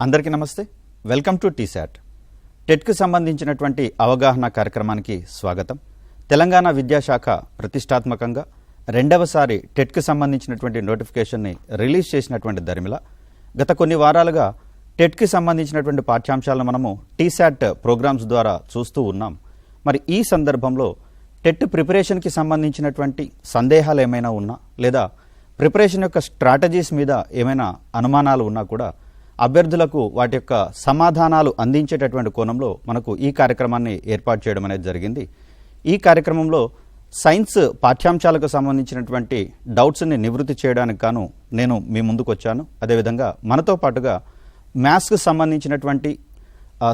అందరికీ నమస్తే. Welcome to T-SAT. టెట్కు సంబంధించినటువంటి అవగాహన కార్యక్రమానికి స్వాగతం. తెలంగాణ విద్యాశాఖ ప్రతిష్టాత్మకంగా రెండవసారి టెట్కు సంబంధించినటువంటి నోటిఫికేషన్ని రిలీజ్ చేసినటువంటి దరిమిల గత కొన్ని వారాలుగా టెట్కి సంబంధించినటువంటి పాఠ్యాంశాలను మనము టీశాట్ ప్రోగ్రామ్స్ ద్వారా చూస్తూ ఉన్నాం. మరి ఈ సందర్భంలో టెట్ ప్రిపరేషన్కి సంబంధించినటువంటి సందేహాలు ఏమైనా ఉన్నా లేదా ప్రిపరేషన్ యొక్క స్ట్రాటజీస్ మీద ఏమైనా అనుమానాలు ఉన్నా కూడా అభ్యర్థులకు వాటి యొక్క సమాధానాలు అందించేటటువంటి కోణంలో మనకు ఈ కార్యక్రమాన్ని ఏర్పాటు చేయడం అనేది జరిగింది. ఈ కార్యక్రమంలో సైన్స్ పాఠ్యాంశాలకు సంబంధించినటువంటి డౌట్స్ని నివృత్తి చేయడానికి గాను నేను మీ ముందుకు వచ్చాను. అదేవిధంగా మనతో పాటుగా మ్యాథ్స్కి సంబంధించినటువంటి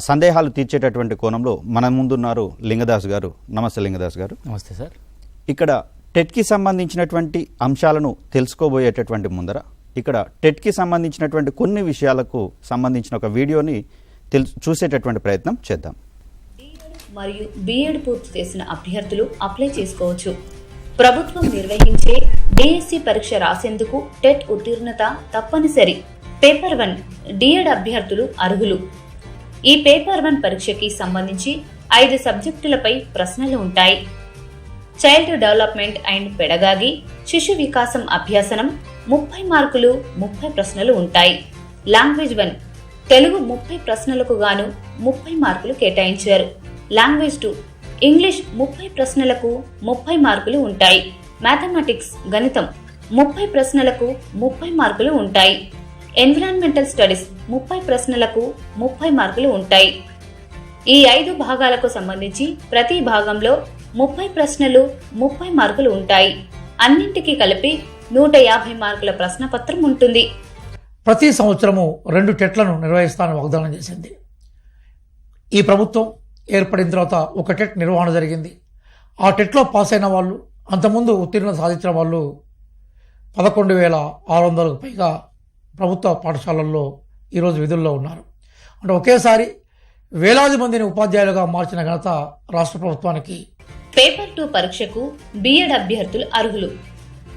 సందేహాలు తీర్చేటటువంటి కోణంలో మన ముందున్నారు లింగదాస్ గారు. నమస్తే లింగదాస్ గారు. నమస్తే సార్. ఇక్కడ టెట్కి సంబంధించినటువంటి అంశాలను తెలుసుకోబోయేటటువంటి ముందర ఇక్కడ టెట్కి సంబంధించినటువంటి కొన్ని విషయాలకు సంబంధించిన ఒక వీడియోని చూసేటటువంటి ప్రయత్నం చేద్దాం. మరియు బిఎడ్ పూర్తి చేసిన అభ్యర్థులు అప్లై చేసుకోవచ్చు. ప్రభుత్వం నిర్వహించే డిఎస్సి పరీక్ష రాసేందుకు టెట్ ఉత్తీర్ణత తప్పనిసరి. పేపర్ 1 డిఎడ్ అభ్యర్థులు అర్హులు. ఈ పేపర్ 1 పరీక్షకి సంబంధించి 5 సబ్జెక్టులపై ప్రశ్నలు ఉంటాయి. చైల్డ్ డెవలప్మెంట్ అండ్ పెడగాగి, శిశు వికాసం అభ్యాసనం 30 మార్కులు, 30 ప్రశ్నలు ఉంటాయి. లాంగ్వేజ్ 1 తెలుగు 30 ప్రశ్నలకు గాను 30 మార్కులు కేటాయించారు. లాంగ్వేజ్ 2 ఇంగ్లీష్ 30 ప్రశ్నలకు 30 మార్కులు ఉంటాయి. మ్యాథమెటిక్స్ గణితం 30 ప్రశ్నలకు 30 మార్కులు ఉంటాయి. ఎన్విరాన్మెంటల్ స్టడీస్ 30 ప్రశ్నలకు 30 మార్కులు ఉంటాయి. ఈ 5 భాగాలకు సంబంధించి ప్రతి భాగంలో 30 ప్రశ్నలు, 30 మార్కులు ఉంటాయి. అన్నింటికీ కలిపి 150 మార్కుల ప్రశ్నపత్రం ఉంటుంది. ప్రతి సంవత్సరము 2 టెట్లను నిర్వహిస్తానని వాగ్దానం చేసింది. ఈ ప్రభుత్వం ఏర్పడిన తర్వాత ఒక టెట్ నిర్వహణ జరిగింది. ఆ టెట్లో పాస్ అయిన వాళ్ళు, అంతకుముందు ఉత్తీర్ణత సాధించిన వాళ్ళు 11,600కు పైగా ప్రభుత్వ పాఠశాలల్లో ఈరోజు విధుల్లో ఉన్నారు. అంటే ఒకేసారి వేలాది మందిని ఉపాధ్యాయులుగా మార్చిన ఘనత రాష్ట్ర ప్రభుత్వానికి. పేపర్ 2 పరీక్షకు బిఎడ్ అభ్యర్థులు అర్హులు.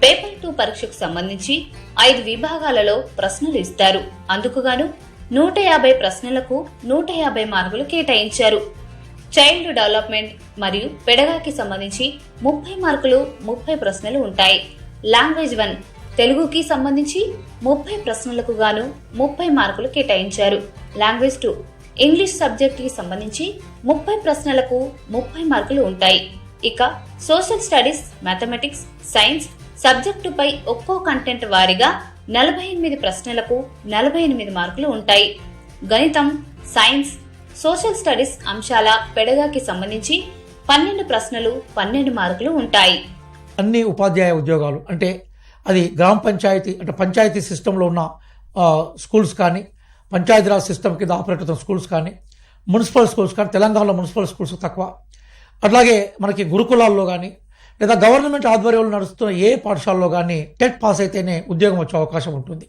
పేపర్ 2 పరీక్షకు సంబంధించి 5 విభాగాలలో ప్రశ్నలు ఇస్తారు. అందుకుగాను 150 ప్రశ్నలకు 150 మార్కులు కేటాయించారు. చైల్డ్ డెవలప్మెంట్ మరియు పెడగాకి సంబంధించి 30 మార్కులు, 30 ప్రశ్నలు ఉంటాయి. లాంగ్వేజ్ 1 తెలుగుకి సంబంధించి 30 ప్రశ్నలకు గాను 30 మార్కులు కేటాయించారు. లాంగ్వేజ్ 2 ఇంగ్లీష్ సబ్జెక్టుకి సంబంధించి 30 ప్రశ్నలకు 30 మార్కులు ఉంటాయి. ఇక సోషల్ స్టడీస్, మ్యాథమెటిక్స్, సైన్స్ సబ్జెక్టుపై ఒక్కో కంటెంట్ వారీగా 48 ప్రశ్నలకు 48 మార్కులు ఉంటాయి. గణితం, సైన్స్, సోషల్ స్టడీస్ అంశాల పెడగాకి సంబంధించి 12 ప్రశ్నలు, 12 మార్కులు ఉంటాయి. అన్ని ఉపాధ్యాయ ఉద్యోగాలు అంటే అది గ్రామ పంచాయతీ అంటే పంచాయతీ సిస్టంలో ఉన్న స్కూల్స్ కానీ, పంచాయతీరాజ్ సిస్టమ్ కింద ఆపరేట్ అవుతున్న స్కూల్స్ కానీ, మున్సిపల్ స్కూల్స్ కానీ, తెలంగాణలో మున్సిపల్ స్కూల్స్ తక్కువ. అట్లాగే మనకి గురుకులాల్లో కానీ లేదా గవర్నమెంట్ ఆధ్వర్యంలో నడుస్తున్న ఏ పాఠశాలలో కానీ టెట్ పాస్ అయితేనే ఉద్యోగం వచ్చే అవకాశం ఉంటుంది.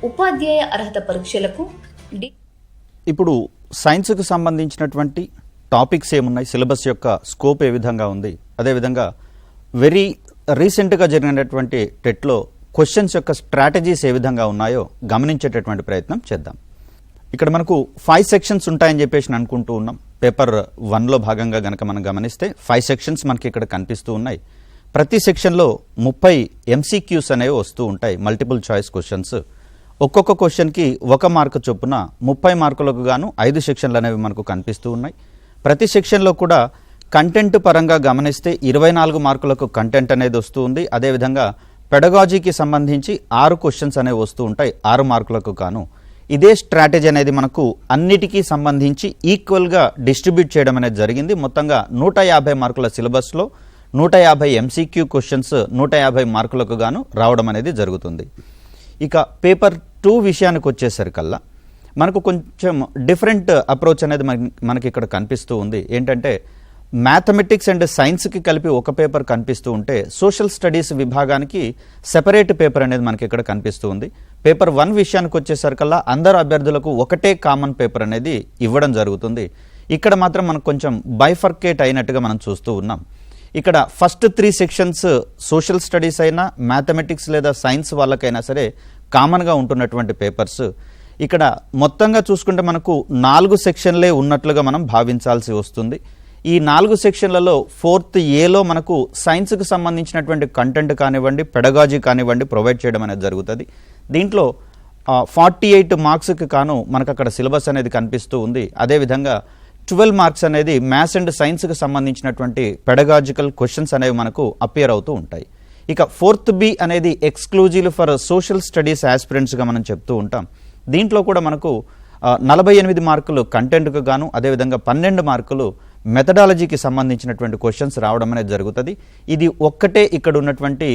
ఉపాధ్యాయ అర్హత పరీక్షలకు ఇప్పుడు సైన్స్కు సంబంధించినటువంటి టాపిక్స్ ఏమున్నాయి, సిలబస్ యొక్క స్కోప్ ఏ విధంగా ఉంది, అదేవిధంగా వెరీ రీసెంట్గా జరిగినటువంటి టెట్లో క్వశ్చన్స్ యొక్క స్ట్రాటజీస్ ఏ విధంగా ఉన్నాయో గమనించేటటువంటి ప్రయత్నం చేద్దాం. ఇక్కడ మనకు 5 సెక్షన్స్ ఉంటాయని చెప్పేసి అనుకుంటూ ఉన్నాం. పేపర్ 1లో భాగంగా గనక మనం గమనిస్తే 5 సెక్షన్స్ మనకి ఇక్కడ కనిపిస్తూ ఉన్నాయి. ప్రతి సెక్షన్లో 30 MCQs అనేవి వస్తూ ఉంటాయి, మల్టిపుల్ చాయిస్ క్వశ్చన్స్. ఒక్కొక్క క్వశ్చన్కి 1 మార్కు చొప్పున 30 మార్కులకు గాను 5 సెక్షన్లు అనేవి మనకు కనిపిస్తూ ఉన్నాయి. ప్రతి సెక్షన్లో కూడా కంటెంట్ పరంగా గమనిస్తే 24 మార్కులకు కంటెంట్ అనేది వస్తూ ఉంది. అదేవిధంగా పెడగాజీకి సంబంధించి 6 క్వశ్చన్స్ అనేవి వస్తూ ఉంటాయి, 6 మార్కులకు గాను. ఇదే స్ట్రాటజీ అనేది మనకు అన్నిటికీ సంబంధించి ఈక్వల్గా డిస్ట్రిబ్యూట్ చేయడం అనేది జరిగింది. మొత్తంగా 150 మార్కుల సిలబస్లో 150 MCQ క్వశ్చన్స్ 150 మార్కులకు గాను రావడం అనేది జరుగుతుంది. ఇక పేపర్ 2 విషయానికి వచ్చేసరికల్లా మనకు కొంచెం డిఫరెంట్ అప్రోచ్ అనేది మనకి ఇక్కడ కనిపిస్తూ ఉంది. ఏంటంటే మ్యాథమెటిక్స్ అండ్ సైన్స్కి కలిపి ఒక పేపర్ కనిపిస్తూ ఉంటే సోషల్ స్టడీస్ విభాగానికి సెపరేట్ పేపర్ అనేది మనకి ఇక్కడ కనిపిస్తూ ఉంది. పేపర్ 1 విషయానికి వచ్చేసరికల్లా అందరు అభ్యర్థులకు ఒకటే కామన్ పేపర్ అనేది ఇవ్వడం జరుగుతుంది. ఇక్కడ మాత్రం మనకు కొంచెం బైఫర్కేట్ అయినట్టుగా మనం చూస్తూ ఉన్నాం. ఇక్కడ ఫస్ట్ 3 సెక్షన్స్ సోషల్ స్టడీస్ అయినా మ్యాథమెటిక్స్ లేదా సైన్స్ వాళ్ళకైనా సరే కామన్గా ఉంటున్నటువంటి పేపర్స్. ఇక్కడ మొత్తంగా చూసుకుంటే మనకు 4 సెక్షన్లే ఉన్నట్లుగా మనం భావించాల్సి వస్తుంది. ఈ 4 సెక్షన్లలో 4th ఏలో మనకు సైన్స్కి సంబంధించినటువంటి కంటెంట్ కానివ్వండి, పెడగాజీ కానివ్వండి ప్రొవైడ్ చేయడం అనేది జరుగుతుంది. దీంట్లో 48 మార్క్స్కి కాను మనకు అక్కడ సిలబస్ అనేది కనిపిస్తూ ఉంది. అదేవిధంగా 12 మార్క్స్ అనేది మ్యాథ్స్ అండ్ సైన్స్కి సంబంధించినటువంటి పెడగాజికల్ క్వశ్చన్స్ అనేవి మనకు అపియర్ అవుతూ ఉంటాయి. ఇక 4th బి అనేది ఎక్స్క్లూజివ్ ఫర్ సోషల్ స్టడీస్ ఆస్పిరెంట్స్గా మనం చెప్తూ ఉంటాం. దీంట్లో కూడా మనకు 48 మార్కులు కంటెంట్కు గాను, అదేవిధంగా 12 మార్కులు మెథడాలజీకి సంబంధించినటువంటి క్వశ్చన్స్ రావడం అనేది జరుగుతుంది. ఇది ఒక్కటే ఇక్కడ ఉన్నటువంటి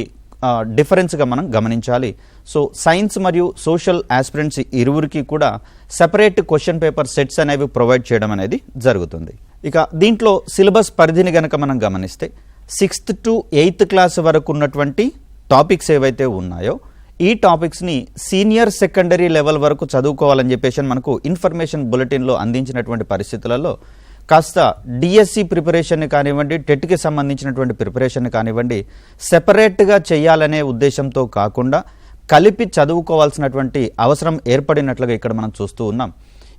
డిఫరెన్స్గా మనం గమనించాలి. సో సైన్స్ మరియు సోషల్ ఆస్పిరెంట్స్ ఇరువురికి కూడా సెపరేట్ క్వశ్చన్ పేపర్ సెట్స్ అనేవి ప్రొవైడ్ చేయడం అనేది జరుగుతుంది. ఇక దీంట్లో సిలబస్ పరిధిని గనక మనం గమనిస్తే 6th to 8th క్లాస్ వరకు ఉన్నటువంటి టాపిక్స్ ఏవైతే ఉన్నాయో ఈ టాపిక్స్ని సీనియర్ సెకండరీ లెవెల్ వరకు చదువుకోవాలని చెప్పేసి మనకు ఇన్ఫర్మేషన్ బులెటిన్లో అందించినటువంటి పరిస్థితులలో కాస్త డిఎస్సి ప్రిపరేషన్ని కానివ్వండి, టెట్కి సంబంధించినటువంటి ప్రిపరేషన్ని కానివ్వండి సెపరేట్గా చేయాలనే ఉద్దేశంతో కాకుండా కలిపి చదువుకోవాల్సినటువంటి అవసరం ఏర్పడినట్లుగా ఇక్కడ మనం చూస్తూ ఉన్నాం.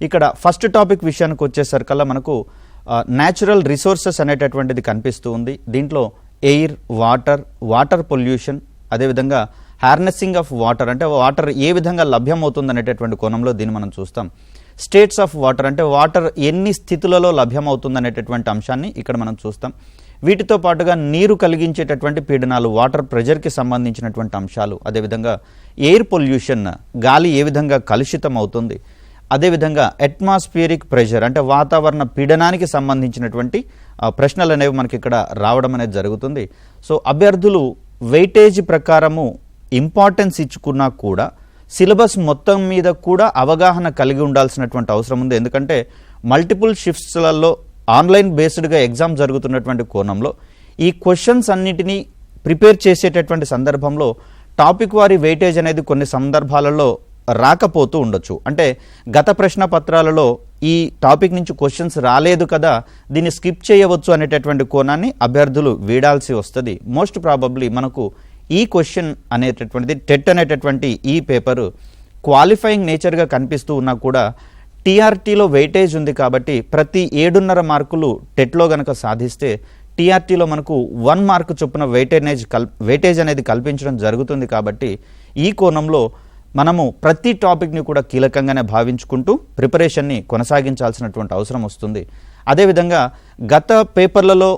ఇక్కడ ఫస్ట్ టాపిక్ విషయానికి వచ్చేసరికల్లా మనకు న్యాచురల్ రిసోర్సెస్ అనేటటువంటిది కనిపిస్తూ ఉంది. దీంట్లో ఎయిర్, వాటర్ పొల్యూషన్, అదేవిధంగా హార్నెస్సింగ్ ఆఫ్ వాటర్ అంటే వాటర్ ఏ విధంగా లభ్యమవుతుంది అనేటటువంటి కోణంలో దీన్ని మనం చూస్తాం. స్టేట్స్ ఆఫ్ వాటర్ అంటే వాటర్ ఎన్ని స్థితులలో లభ్యమవుతుంది అనేటటువంటి అంశాన్ని ఇక్కడ మనం చూస్తాం. వీటితో పాటుగా నీరు కలిగించేటటువంటి పీడనాలు, వాటర్ ప్రెజర్కి సంబంధించినటువంటి అంశాలు, అదేవిధంగా ఎయిర్ పొల్యూషన్ గాలి ఏ విధంగా కలుషితం అవుతుంది, అదేవిధంగా అట్మాస్ఫియరిక్ ప్రెషర్ అంటే వాతావరణ పీడనానికి సంబంధించినటువంటి ప్రశ్నలు అనేవి మనకి ఇక్కడ రావడం అనేది జరుగుతుంది. సో అభ్యర్థులు వెయిటేజ్ ప్రకారము ఇంపార్టెన్స్ ఇచ్చుకున్నా కూడా సిలబస్ మొత్తం మీద కూడా అవగాహన కలిగి ఉండాల్సినటువంటి అవసరం ఉంది. ఎందుకంటే మల్టిపుల్ షిఫ్ట్స్లలో ఆన్లైన్ బేస్డ్గా ఎగ్జామ్ జరుగుతున్నటువంటి కోణంలో ఈ క్వశ్చన్స్ అన్నిటినీ ప్రిపేర్ చేసేటటువంటి సందర్భంలో టాపిక్ వారి వెయిటేజ్ అనేది కొన్ని సందర్భాలలో రాకపోతూ ఉండొచ్చు. అంటే గత ప్రశ్న పత్రాలలో ఈ టాపిక్ నుంచి క్వశ్చన్స్ రాలేదు కదా, దీన్ని స్కిప్ చేయవచ్చు అనేటటువంటి కోణాన్ని అభ్యర్థులు వీడాల్సి వస్తుంది. మోస్ట్ ప్రాబబ్లీ మనకు ఈ క్వశ్చన్ అనేటటువంటిది టెట్ అనేటటువంటి ఈ పేపరు క్వాలిఫైయింగ్ నేచర్గా కనిపిస్తూ ఉన్నా కూడా టీఆర్టీలో వెయిటేజ్ ఉంది కాబట్టి ప్రతి 7.5 మార్కులు టెట్లో గనక సాధిస్తే టీఆర్టీలో మనకు 1 మార్కు చొప్పున వెయిటేజ్ అనేది కల్పించడం జరుగుతుంది. కాబట్టి ఈ కోణంలో మనము ప్రతి టాపిక్ని కూడా కీలకంగానే భావించుకుంటూ ప్రిపరేషన్ని కొనసాగించాల్సినటువంటి అవసరం వస్తుంది. అదేవిధంగా గత పేపర్లలో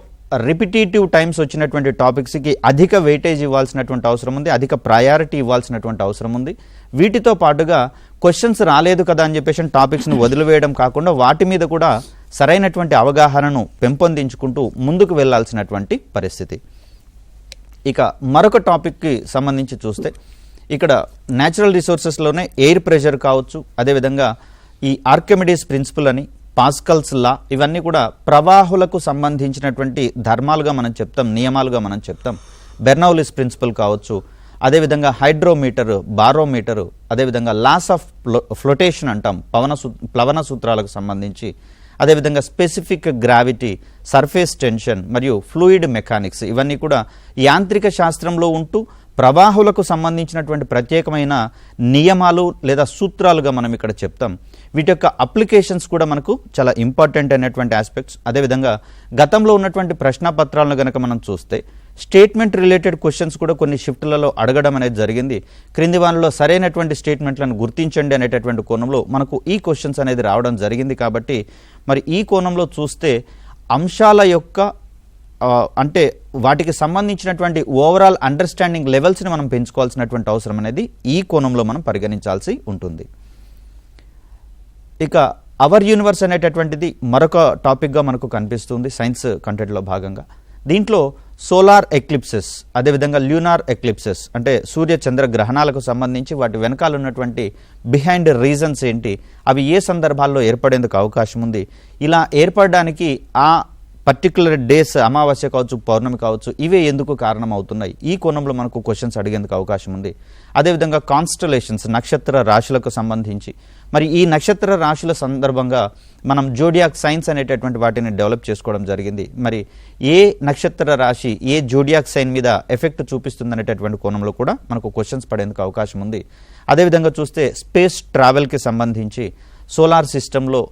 రిపిటేటివ్ టైమ్స్ వచ్చినటువంటి టాపిక్స్కి అధిక వెయిటేజ్ ఇవ్వాల్సినటువంటి అవసరం ఉంది, అధిక ప్రయారిటీ ఇవ్వాల్సినటువంటి అవసరం ఉంది. వీటితో పాటుగా క్వశ్చన్స్ రాలేదు కదా అని చెప్పేసి టాపిక్స్ను వదిలివేయడం కాకుండా వాటి మీద కూడా సరైనటువంటి అవగాహనను పెంపొందించుకుంటూ ముందుకు వెళ్లాల్సినటువంటి పరిస్థితి. ఇక మరొక టాపిక్కి సంబంధించి చూస్తే ఇక్కడ న్యాచురల్ రిసోర్సెస్లోనే ఎయిర్ ప్రెషర్ కావచ్చు, అదేవిధంగా ఈ ఆర్కిమిడీస్ ప్రిన్సిపల్ అని, పాస్కల్స్ లా, ఇవన్నీ కూడా ప్రవాహులకు సంబంధించినటువంటి ధర్మాలుగా మనం చెప్తాం, నియమాలుగా మనం చెప్తాం. బెర్నౌలిస్ ప్రిన్సిపల్ కావచ్చు, అదేవిధంగా హైడ్రోమీటరు, బారోమీటరు, అదేవిధంగా లాస్ ఆఫ్ ఫ్లోటేషన్ అంటాం ప్లవన సూత్రాలకు సంబంధించి, అదేవిధంగా స్పెసిఫిక్ గ్రావిటీ, సర్ఫేస్ టెన్షన్ మరియు ఫ్లూయిడ్ మెకానిక్స్, ఇవన్నీ కూడా యాంత్రిక శాస్త్రంలో ఉంటూ ప్రవాహులకు సంబంధించినటువంటి ప్రత్యేకమైన నియమాలు లేదా సూత్రాలుగా మనం ఇక్కడ చెప్తాం. వీటి యొక్క అప్లికేషన్స్ కూడా మనకు చాలా ఇంపార్టెంట్ అయినటువంటి ఆస్పెక్ట్స్. అదేవిధంగా గతంలో ఉన్నటువంటి ప్రశ్నపత్రాలను కనుక మనం చూస్తే స్టేట్మెంట్ రిలేటెడ్ క్వశ్చన్స్ కూడా కొన్ని షిఫ్ట్లలో అడగడం అనేది జరిగింది. క్రింది వానిలో సరైనటువంటి స్టేట్మెంట్లను గుర్తించండి అనేటటువంటి కోణంలో మనకు ఈ క్వశ్చన్స్ అనేది రావడం జరిగింది. కాబట్టి మరి ఈ కోణంలో చూస్తే అంశాల యొక్క అంటే వాటికి సంబంధించినటువంటి ఓవరాల్ అండర్స్టాండింగ్ లెవెల్స్ని మనం పెంచుకోవాల్సినటువంటి అవసరం అనేది ఈ కోణంలో మనం పరిగణించాల్సి ఉంటుంది. ఇక అవర్ యూనివర్స్ అనేటటువంటిది మరొక టాపిక్గా మనకు కనిపిస్తుంది సైన్స్ కంటెంట్లో భాగంగా. దీంట్లో సోలార్ ఎక్లిప్సెస్, అదేవిధంగా ల్యూనార్ ఎక్లిప్సెస్ అంటే సూర్య చంద్ర గ్రహణాలకు సంబంధించి వాటి వెనకాల ఉన్నటువంటి బిహైండ్ రీజన్స్ ఏంటి, అవి ఏ సందర్భాల్లో ఏర్పడేందుకు అవకాశం ఉంది, ఇలా ఏర్పడడానికి ఆ పర్టికులర్ డేస్ అమావాస్య కావచ్చు, పౌర్ణమి కావచ్చు, ఇవే ఎందుకు కారణం అవుతున్నాయి? ఈ కోణంలో మనకు క్వశ్చన్స్ అడిగేందుకు అవకాశం ఉంది. అదేవిధంగా కాన్స్టలేషన్స్, నక్షత్ర రాశులకు సంబంధించి, మరి ఈ నక్షత్ర రాశుల సందర్భంగా మనం జోడియాక్ సైన్స్ అనేటటువంటి వాటిని డెవలప్ చేసుకోవడం జరిగింది. మరి ఏ నక్షత్ర రాశి ఏ జోడియాక్ సైన్ మీద ఎఫెక్ట్ చూపిస్తుంది అనేటటువంటి కోణంలో కూడా మనకు క్వశ్చన్స్ పడేందుకు అవకాశం ఉంది. అదేవిధంగా చూస్తే స్పేస్ ట్రావెల్కి సంబంధించి సోలార్ సిస్టంలో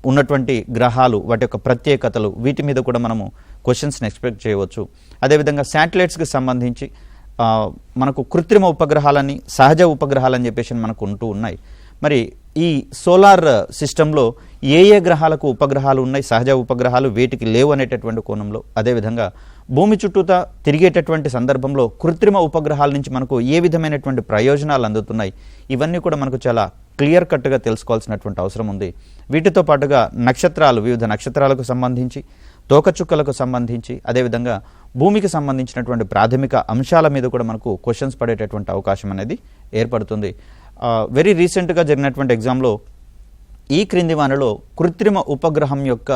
ఉన్నటువంటి గ్రహాలు, వాటి యొక్క ప్రత్యేకతలు, వీటి మీద కూడా మనము క్వశ్చన్స్ని ఎక్స్పెక్ట్ చేయవచ్చు. అదేవిధంగా శాటిలైట్స్కి సంబంధించి మనకు కృత్రిమ ఉపగ్రహాలని, సహజ ఉపగ్రహాలని చెప్పేసి మనకు ఉంటూ ఉన్నాయి. మరి ఈ సోలార్ సిస్టంలో ఏ ఏ గ్రహాలకు ఉపగ్రహాలు ఉన్నాయి, సహజ ఉపగ్రహాలు వేటికి లేవు అనేటటువంటి కోణంలో, అదేవిధంగా భూమి చుట్టూతా తిరిగేటటువంటి సందర్భంలో కృత్రిమ ఉపగ్రహాల నుంచి మనకు ఏ విధమైనటువంటి ప్రయోజనాలు అందుతున్నాయి, ఇవన్నీ కూడా మనకు చాలా క్లియర్ కట్గా తెలుసుకోవాల్సినటువంటి అవసరం ఉంది. వీటితో పాటుగా నక్షత్రాలు, వివిధ నక్షత్రాలకు సంబంధించి, తోకచుక్కలకు సంబంధించి, అదేవిధంగా భూమికి సంబంధించినటువంటి ప్రాథమిక అంశాల మీద కూడా మనకు క్వశ్చన్స్ పడేటటువంటి అవకాశం అనేది ఏర్పడుతుంది. వెరీ రీసెంట్గా జరిగినటువంటి ఎగ్జామ్లో ఈ క్రింది వానిలో కృత్రిమ ఉపగ్రహం యొక్క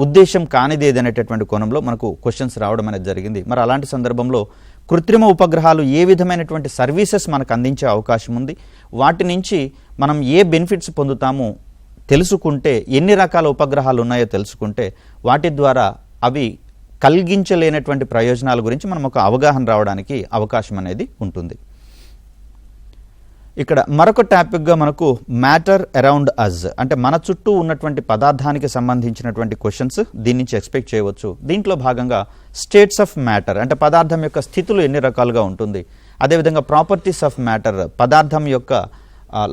ఉద్దేశం కానిది ఏదనేటటువంటి కోణంలో మనకు క్వశ్చన్స్ రావడం అనేది జరిగింది. మరి అలాంటి సందర్భంలో కృత్రిమ ఉపగ్రహాలు ఏ విధమైనటువంటి సర్వీసెస్ మనకు అందించే అవకాశం ఉంది, వాటి నుంచి మనం ఏ బెనిఫిట్స్ పొందుతాము తెలుసుకుంటే, ఎన్ని రకాల ఉపగ్రహాలు ఉన్నాయో తెలుసుకుంటే, వాటి ద్వారా అవి కలిగించలేనటువంటి ప్రయోజనాల గురించి మనం ఒక అవగాహన రావడానికి అవకాశం అనేది ఉంటుంది. ఇక్కడ మరొక టాపిక్గా మనకు మ్యాటర్ అరౌండ్ అజ్, అంటే మన చుట్టూ ఉన్నటువంటి పదార్థానికి సంబంధించినటువంటి క్వశ్చన్స్ దీని నుంచి ఎక్స్పెక్ట్ చేయవచ్చు. దీంట్లో భాగంగా స్టేట్స్ ఆఫ్ మ్యాటర్, అంటే పదార్థం యొక్క స్థితులు ఎన్ని రకాలుగా ఉంటుంది, అదేవిధంగా ప్రాపర్టీస్ ఆఫ్ మ్యాటర్, పదార్థం యొక్క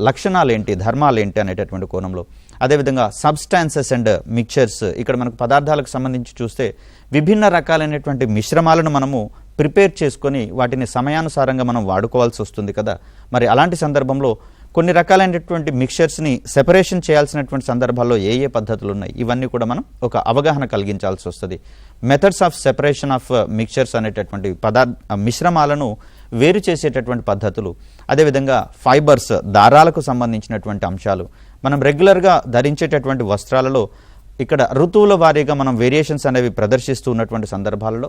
లక్షణాలు ఏంటి, ధర్మాలు ఏంటి అనేటటువంటి కోణంలో, అదేవిధంగా సబ్స్టాన్సెస్ అండ్ మిక్చర్స్, ఇక్కడ మనకు పదార్థాలకు సంబంధించి చూస్తే విభిన్న రకాలైనటువంటి మిశ్రమాలను మనము ప్రిపేర్ చేసుకొని వాటిని సమయానుసారంగా మనం వాడుకోవాల్సి వస్తుంది కదా. మరి అలాంటి సందర్భంలో కొన్ని రకాలైనటువంటి మిక్చర్స్ని సెపరేషన్ చేయాల్సినటువంటి సందర్భాల్లో ఏ ఏ పద్ధతులు ఉన్నాయి, ఇవన్నీ కూడా మనం ఒక అవగాహన కలిగించాల్సి వస్తుంది. Methods of separation of mixtures అనేటటువంటి మిశ్రమాలను వేరు చేసేటటువంటి పద్ధతులు, అదేవిధంగా ఫైబర్స్, దారాలకు సంబంధించినటువంటి అంశాలు, మనం రెగ్యులర్గా ధరించేటటువంటి వస్త్రాలలో ఇక్కడ ఋతువుల వారీగా మనం వేరియేషన్స్ అనేవి ప్రదర్శిస్తూ ఉన్నటువంటి సందర్భాలలో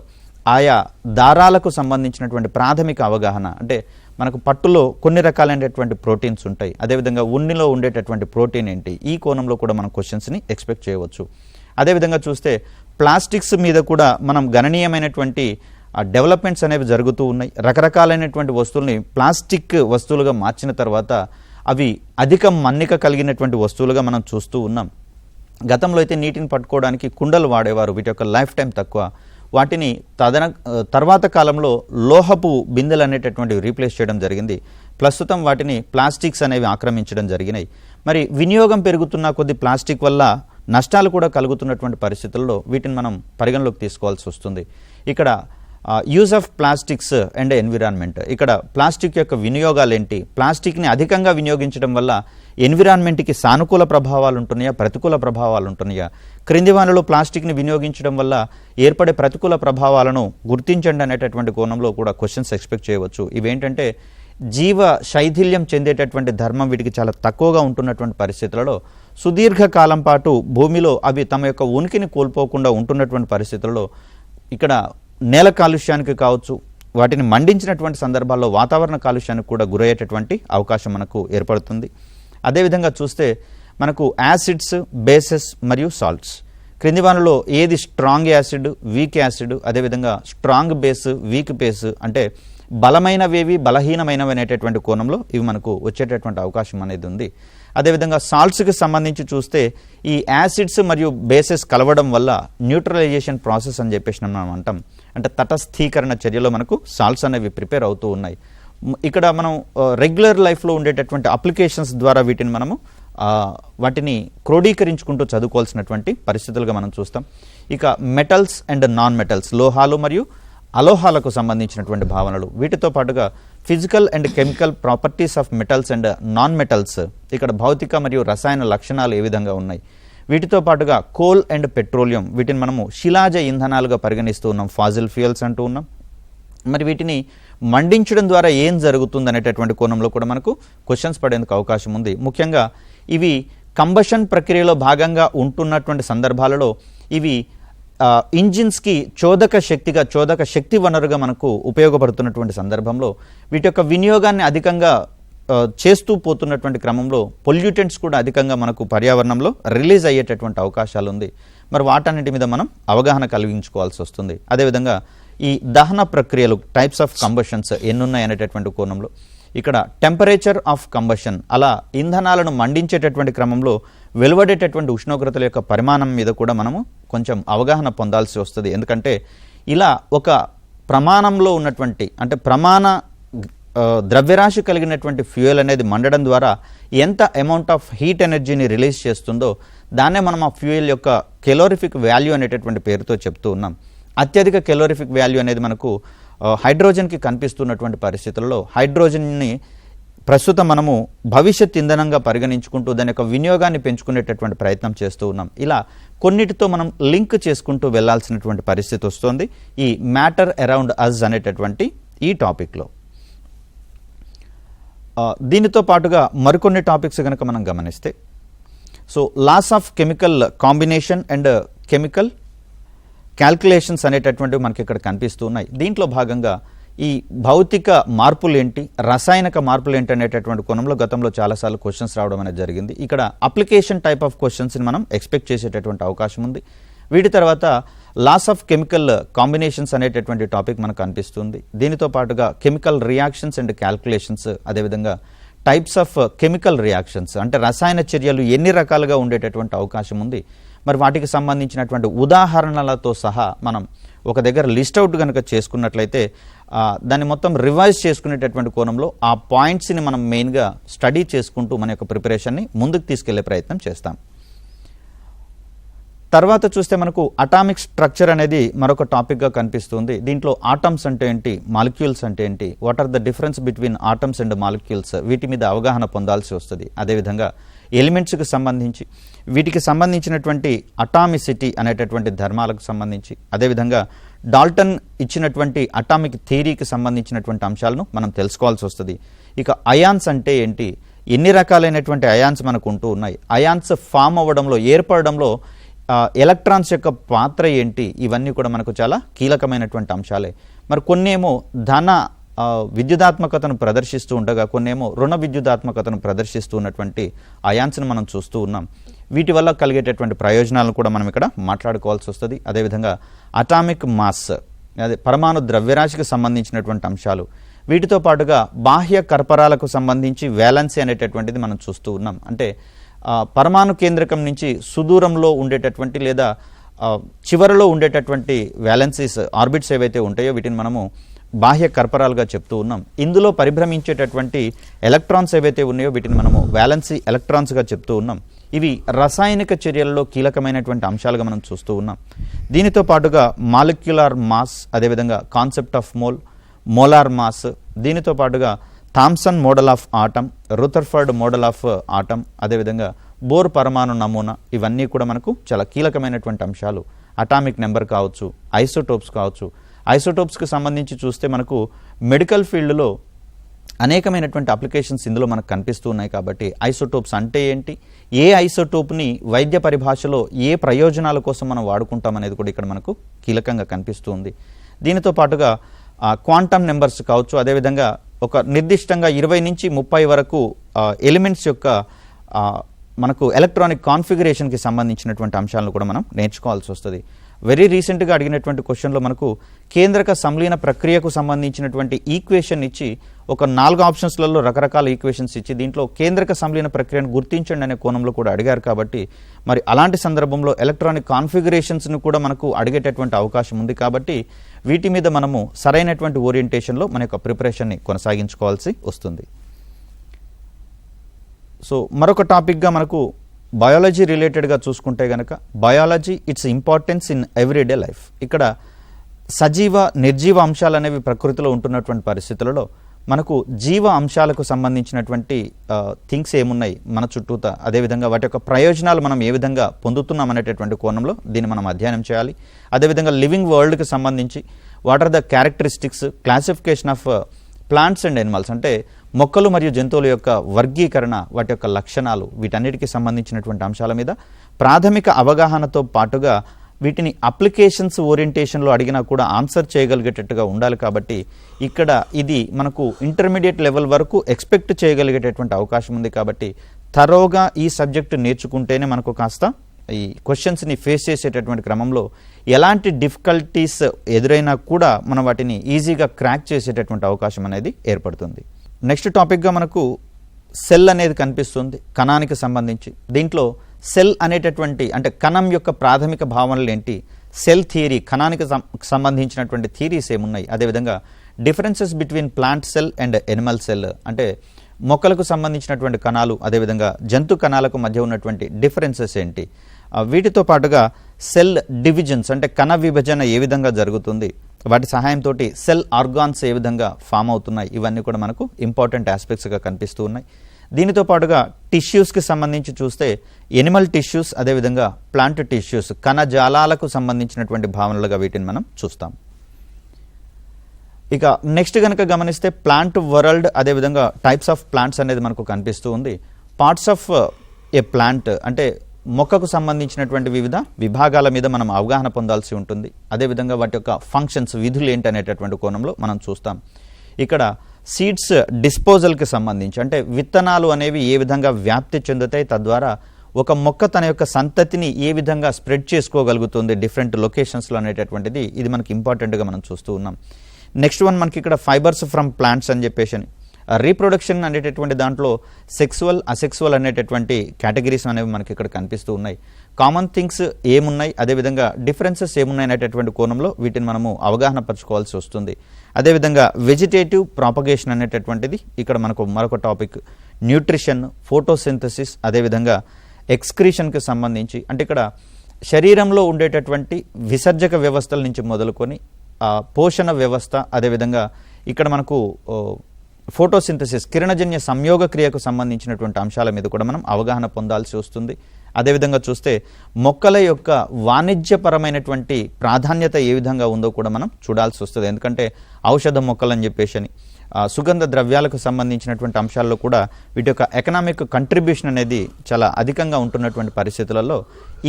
ఆయా దారాలకు సంబంధించినటువంటి ప్రాథమిక అవగాహన, అంటే మనకు పట్టులో కొన్ని రకాలైనటువంటి ప్రోటీన్స్ ఉంటాయి, అదేవిధంగా ఉన్నిలో ఉండేటటువంటి ప్రోటీన్ ఏంటి, ఈ కోణంలో కూడా మనం క్వశ్చన్స్ని ఎక్స్పెక్ట్ చేయవచ్చు. అదేవిధంగా చూస్తే ప్లాస్టిక్స్ మీద కూడా మనం గణనీయమైనటువంటి డెవలప్మెంట్స్ అనేవి జరుగుతూ ఉన్నాయి. రకరకాలైనటువంటి వస్తువుల్ని ప్లాస్టిక్ వస్తువులుగా మార్చిన తర్వాత అవి అధిక మన్నిక కలిగినటువంటి వస్తువులుగా మనం చూస్తూ ఉన్నాం. గతంలో అయితే నీటిని పట్టుకోవడానికి కుండలు వాడేవారు, వీటి యొక్క లైఫ్ టైం తక్కువ. వాటిని తర్వాత కాలంలో లోహపు బిందెలు అనేటటువంటివి రీప్లేస్ చేయడం జరిగింది. ప్రస్తుతం వాటిని ప్లాస్టిక్స్ అనేవి ఆక్రమించడం జరిగినాయి. మరి వినియోగం పెరుగుతున్న కొద్ది ప్లాస్టిక్ వల్ల నష్టాలు కూడా కలుగుతున్నటువంటి పరిస్థితుల్లో వీటిని మనం పరిగణలోకి తీసుకోవాల్సి వస్తుంది. ఇక్కడ use of plastics and environment, ఇక్కడ ప్లాస్టిక్ యొక్క వినియోగాలు ఏంటి, ప్లాస్టిక్ని అధికంగా వినియోగించడం వల్ల ఎన్విరాన్మెంట్కి సానుకూల ప్రభావాలు ఉంటున్నాయా, ప్రతికూల ప్రభావాలు ఉంటున్నాయా, క్రింది వానలో ప్లాస్టిక్ని వినియోగించడం వల్ల ఏర్పడే ప్రతికూల ప్రభావాలను గుర్తించండి అనేటటువంటి కోణంలో కూడా క్వశ్చన్స్ ఎక్స్పెక్ట్ చేయవచ్చు. ఇవేంటంటే జీవ శైథిల్యం చెందేటటువంటి ధర్మం వీటికి చాలా తక్కువగా ఉంటున్నటువంటి పరిస్థితులలో సుదీర్ఘకాలం పాటు భూమిలో అవి తమ యొక్క ఉనికిని కోల్పోకుండా ఉంటున్నటువంటి పరిస్థితులలో ఇక్కడ నేల కాలుష్యానికి కావచ్చు, వాటిని మండించినటువంటి సందర్భాల్లో వాతావరణ కాలుష్యానికి కూడా గురయ్యేటటువంటి అవకాశం మనకు ఏర్పడుతుంది. అదేవిధంగా చూస్తే మనకు యాసిడ్స్, బేసెస్ మరియు సాల్ట్స్, క్రింది వానిలో ఏది స్ట్రాంగ్ యాసిడ్, వీక్ యాసిడ్, అదేవిధంగా స్ట్రాంగ్ బేస్, వీక్ బేస్, అంటే బలమైనవేవి, బలహీనమైనవి అనేటటువంటి కోణంలో ఇవి మనకు వచ్చేటటువంటి అవకాశం అనేది ఉంది. అదేవిధంగా సాల్ట్స్కి సంబంధించి చూస్తే ఈ యాసిడ్స్ మరియు బేసెస్ కలవడం వల్ల న్యూట్రలైజేషన్ ప్రాసెస్ అని చెప్పేసి మనం అంటాం. అంటే తటస్థీకరణ చర్యలో మనకు సాల్ట్స్ అనేవి ప్రిపేర్ అవుతూ ఉన్నాయి. ఇక్కడ మనం రెగ్యులర్ లైఫ్లో ఉండేటటువంటి అప్లికేషన్స్ ద్వారా వీటిని మనము వాటిని క్రోడీకరించుకుంటూ చదువుకోవాల్సినటువంటి పరిస్థితులుగా మనం చూస్తాం. ఇక మెటల్స్ అండ్ నాన్ మెటల్స్, లోహాలు మరియు అలోహాలకు సంబంధించినటువంటి భావనలు, వీటితో పాటుగా physical and chemical properties of metals and non metals, ఇక్కడ భౌతిక మరియు రసాయన లక్షణాలు ఏ విధంగా ఉన్నాయి, వీటితో పాటుగా కోల్ అండ్ పెట్రోలియం, వీటిని మనము శిలాజ ఇంధనాలుగా పరిగణిస్తూ ఉన్నాం, ఫాజిల్ ఫ్యూయల్స్ అంటూ ఉన్నాం. మరి వీటిని మండించడం ద్వారా ఏం జరుగుతుంది అనేటటువంటి కోణంలో కూడా మనకు క్వశ్చన్స్ పడేందుకు అవకాశం ఉంది. ముఖ్యంగా ఇవి కంబషన్ ప్రక్రియలో భాగంగా ఉంటున్నటువంటి సందర్భాలలో ఇవి ఇంజిన్స్కి చోదక శక్తి వనరుగా మనకు ఉపయోగపడుతున్నటువంటి సందర్భంలో వీటి యొక్క వినియోగాన్ని అధికంగా చేస్తూ పోతున్నటువంటి క్రమంలో పొల్యూటెంట్స్ కూడా అధికంగా మనకు పర్యావరణంలో రిలీజ్ అయ్యేటటువంటి అవకాశాలు ఉంది. మరి వాటన్నిటి మీద మనం అవగాహన కలిగించుకోవాల్సి వస్తుంది. అదేవిధంగా ఈ దహన ప్రక్రియలు టైప్స్ ఆఫ్ కంబషన్స్ ఎన్నున్నాయి అనేటటువంటి కోణంలో ఇక్కడ టెంపరేచర్ ఆఫ్ కంబషన్, అలా ఇంధనాలను మండించేటటువంటి క్రమంలో వెలువడేటటువంటి ఉష్ణోగ్రతల యొక్క పరిమాణం మీద కూడా మనము కొంచెం అవగాహన పొందాల్సి వస్తుంది. ఎందుకంటే ఇలా ఒక ప్రమాణంలో ఉన్నటువంటి అంటే ప్రమాణ ద్రవ్యరాశి కలిగినటువంటి ఫ్యూయల్ అనేది మండడం ద్వారా ఎంత అమౌంట్ ఆఫ్ హీట్ ఎనర్జీని రిలీజ్ చేస్తుందో దాన్నే మనం ఆ ఫ్యూయల్ యొక్క కెలోరిఫిక్ వాల్యూ అనేటటువంటి పేరుతో చెప్తూ ఉన్నాం. అత్యధిక కెలోరిఫిక్ వాల్యూ అనేది మనకు హైడ్రోజన్కి కనిపిస్తున్నటువంటి పరిస్థితుల్లో హైడ్రోజన్ని ప్రస్తుతం మనము భవిష్యత్ ఇంధనంగా పరిగణించుకుంటూ దాని యొక్క వినియోగాన్ని పెంచుకునేటటువంటి ప్రయత్నం చేస్తూ ఉన్నాం. ఇలా కొన్నిటితో మనం లింక్ చేసుకుంటూ వెళ్లాల్సినటువంటి పరిస్థితి వస్తుంది ఈ మ్యాటర్ అరౌండ్ అస్ అనేటటువంటి ఈ టాపిక్లో. దీనితో పాటుగా మరికొన్ని టాపిక్స్ కనుక మనం గమనిస్తే, so laws of chemical combination and chemical calculations అనేటటువంటివి మనకి ఇక్కడ కనిపిస్తూ ఉన్నాయి. దీంట్లో భాగంగా ఈ భౌతిక మార్పులు ఏంటి, రసాయనిక మార్పులు ఏంటి అనేటటువంటి కోణంలో గతంలో చాలాసార్లు క్వశ్చన్స్ రావడం అనేది జరిగింది. ఇక్కడ అప్లికేషన్ టైప్ ఆఫ్ క్వశ్చన్స్ని మనం ఎక్స్పెక్ట్ చేసేటటువంటి అవకాశం ఉంది. వీటి తర్వాత లాస్ ఆఫ్ కెమికల్ కాంబినేషన్స్ అనేటటువంటి టాపిక్ మనకు కనిపిస్తుంది. దీనితో పాటుగా కెమికల్ రియాక్షన్స్ అండ్ క్యాల్కులేషన్స్, అదేవిధంగా టైప్స్ ఆఫ్ కెమికల్ రియాక్షన్స్ అంటే రసాయన చర్యలు ఎన్ని రకాలుగా ఉండేటటువంటి అవకాశం ఉంది, మరి వాటికి సంబంధించినటువంటి ఉదాహరణలతో సహా మనం ఒక దగ్గర లిస్ట్ అవుట్ కనుక చేసుకున్నట్లయితే దాన్ని మొత్తం రివైజ్ చేసుకునేటటువంటి కోణంలో ఆ పాయింట్స్ని మనం మెయిన్గా స్టడీ చేసుకుంటూ మన యొక్క ప్రిపరేషన్ని ముందుకు తీసుకెళ్లే ప్రయత్నం చేస్తాం. తర్వాత చూస్తే మనకు అటామిక్ స్ట్రక్చర్ అనేది మరొక టాపిక్గా కనిపిస్తుంది. దీంట్లో ఆటమ్స్ అంటే ఏంటి, మాలిక్యూల్స్ అంటే ఏంటి, what are the difference between atoms and molecules, వీటి మీద అవగాహన పొందాల్సి వస్తుంది. అదేవిధంగా ఎలిమెంట్స్కి సంబంధించి వీటికి సంబంధించినటువంటి అటామిసిటీ అనేటటువంటి ధర్మాలకు సంబంధించి, అదేవిధంగా డాల్టన్ ఇచ్చినటువంటి అటామిక్ థియరీకి సంబంధించినటువంటి అంశాలను మనం తెలుసుకోవాల్సి వస్తుంది. ఇక అయాన్స్ అంటే ఏంటి, ఎన్ని రకాలైనటువంటి అయాన్స్ మనకు ఉంటూ ఉన్నాయి, అయాన్స్ ఫామ్ అవ్వడంలో ఏర్పడడంలో ఎలక్ట్రాన్స్ యొక్క పాత్ర ఏంటి, ఇవన్నీ కూడా మనకు చాలా కీలకమైనటువంటి అంశాలే. మరి కొన్నేమో ధన విద్యుదాత్మకతను ప్రదర్శిస్తూ ఉండగా కొన్నేమో రుణ విద్యుదాత్మకతను ప్రదర్శిస్తూ ఉన్నటువంటి అయాన్స్ని మనం చూస్తూ ఉన్నాం. వీటి వల్ల కలిగేటటువంటి ప్రయోజనాలను కూడా మనం ఇక్కడ మాట్లాడుకోవాల్సి వస్తుంది. అదేవిధంగా అటామిక్ మాస్, అదే పరమాణు ద్రవ్యరాశికి సంబంధించినటువంటి అంశాలు, వీటితో పాటుగా బాహ్య కర్పరాలకు సంబంధించి వ్యాలెన్సీ అనేటటువంటిది మనం చూస్తూ ఉన్నాం. అంటే పరమాణు కేంద్రకం నుంచి సుదూరంలో ఉండేటటువంటి లేదా చివరలో ఉండేటటువంటి వ్యాలెన్సీస్ ఆర్బిట్స్ ఏవైతే ఉంటాయో వీటిని మనము బాహ్య కర్పరాలుగా చెప్తూ ఉన్నాం. ఇందులో పరిభ్రమించేటటువంటి ఎలక్ట్రాన్స్ ఏవైతే ఉన్నాయో వీటిని మనము వ్యాలెన్సీ ఎలక్ట్రాన్స్గా చెప్తూ ఉన్నాం. ఇవి రసాయనిక చర్యలలో కీలకమైనటువంటి అంశాలుగా మనం చూస్తూ ఉన్నాం. దీనితో పాటుగా మాలిక్యులర్ మాస్, అదేవిధంగా కాన్సెప్ట్ ఆఫ్ మోలార్ మాస్, దీనితో పాటుగా Thomson model of atom, Rutherford model of atom, అదేవిధంగా బోర్ పరమాణు నమూనా, ఇవన్నీ కూడా మనకు చాలా కీలకమైనటువంటి అంశాలు. అటామిక్ నెంబర్ కావచ్చు, ఐసోటోప్స్ కావచ్చు. ఐసోటోప్స్కి సంబంధించి చూస్తే మనకు మెడికల్ ఫీల్డ్లో అనేకమైనటువంటి అప్లికేషన్స్ ఇందులో మనకు కనిపిస్తూ ఉన్నాయి. కాబట్టి ఐసోటోప్స్ అంటే ఏంటి, ఏ ఐసోటోప్ని వైద్య పరిభాషలో ఏ ప్రయోజనాల కోసం మనం వాడుకుంటాం అనేది కూడా ఇక్కడ మనకు కీలకంగా కనిపిస్తూ ఉంది. దీనితో పాటుగా క్వాంటమ్ నెంబర్స్ కావచ్చు, అదేవిధంగా ఒక నిర్దిష్టంగా 20 నుంచి 30 వరకు ఎలిమెంట్స్ యొక్క మనకు ఎలక్ట్రానిక్ కాన్ఫిగరేషన్కి సంబంధించినటువంటి అంశాలను కూడా మనం నేర్చుకోవాల్సి వస్తుంది. వెరీ రీసెంట్గా అడిగినటువంటి క్వశ్చన్లో మనకు కేంద్రక సంలీన ప్రక్రియకు సంబంధించినటువంటి ఈక్వేషన్ ఇచ్చి ఒక 4 ఆప్షన్స్లలో రకరకాల ఈక్వేషన్స్ ఇచ్చి దీంట్లో కేంద్రక సంలీన ప్రక్రియను గుర్తించండి అనే కోణంలో కూడా అడిగారు. కాబట్టి మరి అలాంటి సందర్భంలో ఎలక్ట్రానిక్ కాన్ఫిగరేషన్స్ను కూడా మనకు అడిగేటటువంటి అవకాశం ఉంది. కాబట్టి వీటి మీద మనము సరైనటువంటి ఓరియంటేషన్లో మన యొక్క ప్రిపరేషన్ని కొనసాగించుకోవాల్సి వస్తుంది. సో మరొక టాపిక్గా మనకు బయాలజీ రిలేటెడ్గా చూసుకుంటే కనుక biology its importance in everyday life. ఇక్కడ సజీవ నిర్జీవ అంశాలు అనేవి ప్రకృతిలో ఉంటున్నటువంటి పరిస్థితులలో మనకు జీవ అంశాలకు సంబంధించినటువంటి థింగ్స్ ఏమున్నాయి మన చుట్టూత, అదేవిధంగా వాటి యొక్క ప్రయోజనాలు మనం ఏ విధంగా పొందుతున్నాం అనేటటువంటి కోణంలో దీన్ని మనం అధ్యయనం చేయాలి. అదేవిధంగా లివింగ్ వరల్డ్కి సంబంధించి what are the characteristics, classification of plants and animals అంటే మొక్కలు మరియు జంతువుల యొక్క వర్గీకరణ, వాటి యొక్క లక్షణాలు, వీటన్నిటికీ సంబంధించినటువంటి అంశాల మీద ప్రాథమిక అవగాహనతో పాటుగా వీటిని అప్లికేషన్స్ ఓరియంటేషన్లో అడిగినా కూడా ఆన్సర్ చేయగలిగేటట్టుగా ఉండాలి. కాబట్టి ఇక్కడ ఇది మనకు ఇంటర్మీడియట్ లెవెల్ వరకు ఎక్స్పెక్ట్ చేయగలిగేటటువంటి అవకాశం ఉంది. కాబట్టి థరోగా ఈ సబ్జెక్టు నేర్చుకుంటేనే మనకు కాస్త ఈ క్వశ్చన్స్ని ఫేస్ చేసేటటువంటి క్రమంలో ఎలాంటి డిఫికల్టీస్ ఎదురైనా కూడా మనం వాటిని ఈజీగా క్రాక్ చేసేటటువంటి అవకాశం అనేది ఏర్పడుతుంది. నెక్స్ట్ టాపిక్గా మనకు సెల్ అనేది కనిపిస్తుంది కణానికి సంబంధించి. దీంట్లో సెల్ అనేటటువంటి అంటే కణం యొక్క ప్రాథమిక భావనలు ఏంటి, సెల్ థియరీ కణానికి సంబంధించినటువంటి థియరీస్ ఏమున్నాయి, అదేవిధంగా differences between plant cell and Animal cell అంటే మొక్కలకు సంబంధించినటువంటి కణాలు అదేవిధంగా జంతు కణాలకు మధ్య ఉన్నటువంటి డిఫరెన్సెస్ ఏంటి, వీటితో పాటుగా సెల్ డివిజన్స్ అంటే కణ విభజన ఏ విధంగా జరుగుతుంది, వాటి సహాయంతో సెల్ ఆర్గాన్స్ ఏ విధంగా ఫామ్ అవుతున్నాయి, ఇవన్నీ కూడా మనకు ఇంపార్టెంట్ ఆస్పెక్ట్స్గా కనిపిస్తూ ఉన్నాయి. దీనితో పాటుగా టిష్యూస్కి సంబంధించి చూస్తే ఎనిమల్ టిష్యూస్ అదేవిధంగా ప్లాంట్ టిష్యూస్ కణజాలాలకు సంబంధించినటువంటి భావనలుగా వీటిని మనం చూస్తాం. ఇక నెక్స్ట్ కనుక గమనిస్తే ప్లాంట్ వరల్డ్ అదేవిధంగా టైప్స్ ఆఫ్ ప్లాంట్స్ అనేది మనకు కనిపిస్తూ ఉంది. పార్ట్స్ ఆఫ్ ఏ ప్లాంట్ అంటే మొక్కకు సంబంధించినటువంటి వివిధ విభాగాల మీద మనం అవగాహన పొందాల్సి ఉంటుంది. అదేవిధంగా వాటి యొక్క ఫంక్షన్స్ విధులు ఏంటి అనేటటువంటి కోణంలో మనం చూస్తాం. ఇక్కడ సీడ్స్ డిస్పోజల్కి సంబంధించి అంటే విత్తనాలు అనేవి ఏ విధంగా వ్యాప్తి చెందుతాయి, తద్వారా ఒక మొక్క తన యొక్క సంతతిని ఏ విధంగా స్ప్రెడ్ చేసుకోగలుగుతుంది డిఫరెంట్ లొకేషన్స్లో అనేటటువంటిది ఇది మనకి ఇంపార్టెంట్గా మనం చూస్తూ ఉన్నాం. నెక్స్ట్ వన్ మనకి ఇక్కడ ఫైబర్స్ ఫ్రమ్ ప్లాంట్స్ అని చెప్పేసి రీప్రొడక్షన్ అనేటటువంటి దాంట్లో సెక్సువల్ అసెక్సువల్ అనేటటువంటి కేటగిరీస్ అనేవి మనకి ఇక్కడ కనిపిస్తూ ఉన్నాయి. కామన్ థింగ్స్ ఏమున్నాయి అదేవిధంగా డిఫరెన్సెస్ ఏమున్నాయి అనేటటువంటి కోణంలో వీటిని మనము అవగాహన పరచుకోవాల్సి వస్తుంది. అదేవిధంగా వెజిటేటివ్ ప్రాపగేషన్ అనేటటువంటిది ఇక్కడ మనకు మరొక టాపిక్. న్యూట్రిషన్, ఫోటోసింథసిస్ అదేవిధంగా ఎక్స్క్రీషన్కి సంబంధించి అంటే ఇక్కడ శరీరంలో ఉండేటటువంటి విసర్జక వ్యవస్థల నుంచి మొదలుకొని పోషణ వ్యవస్థ అదేవిధంగా ఇక్కడ మనకు ఫోటోసింథసిస్ కిరణజన్య సంయోగ క్రియకు సంబంధించినటువంటి అంశాల మీద కూడా మనం అవగాహన పొందాల్సి వస్తుంది. అదేవిధంగా చూస్తే మొక్కల యొక్క వాణిజ్యపరమైనటువంటి ప్రాధాన్యత ఏ విధంగా ఉందో కూడా మనం చూడాల్సి వస్తుంది. ఎందుకంటే ఔషధ మొక్కలు అని చెప్పేసి సుగంధ ద్రవ్యాలకు సంబంధించినటువంటి అంశాల్లో కూడా వీటి యొక్క ఎకనామిక్ కంట్రిబ్యూషన్ అనేది చాలా అధికంగా ఉంటున్నటువంటి పరిస్థితులలో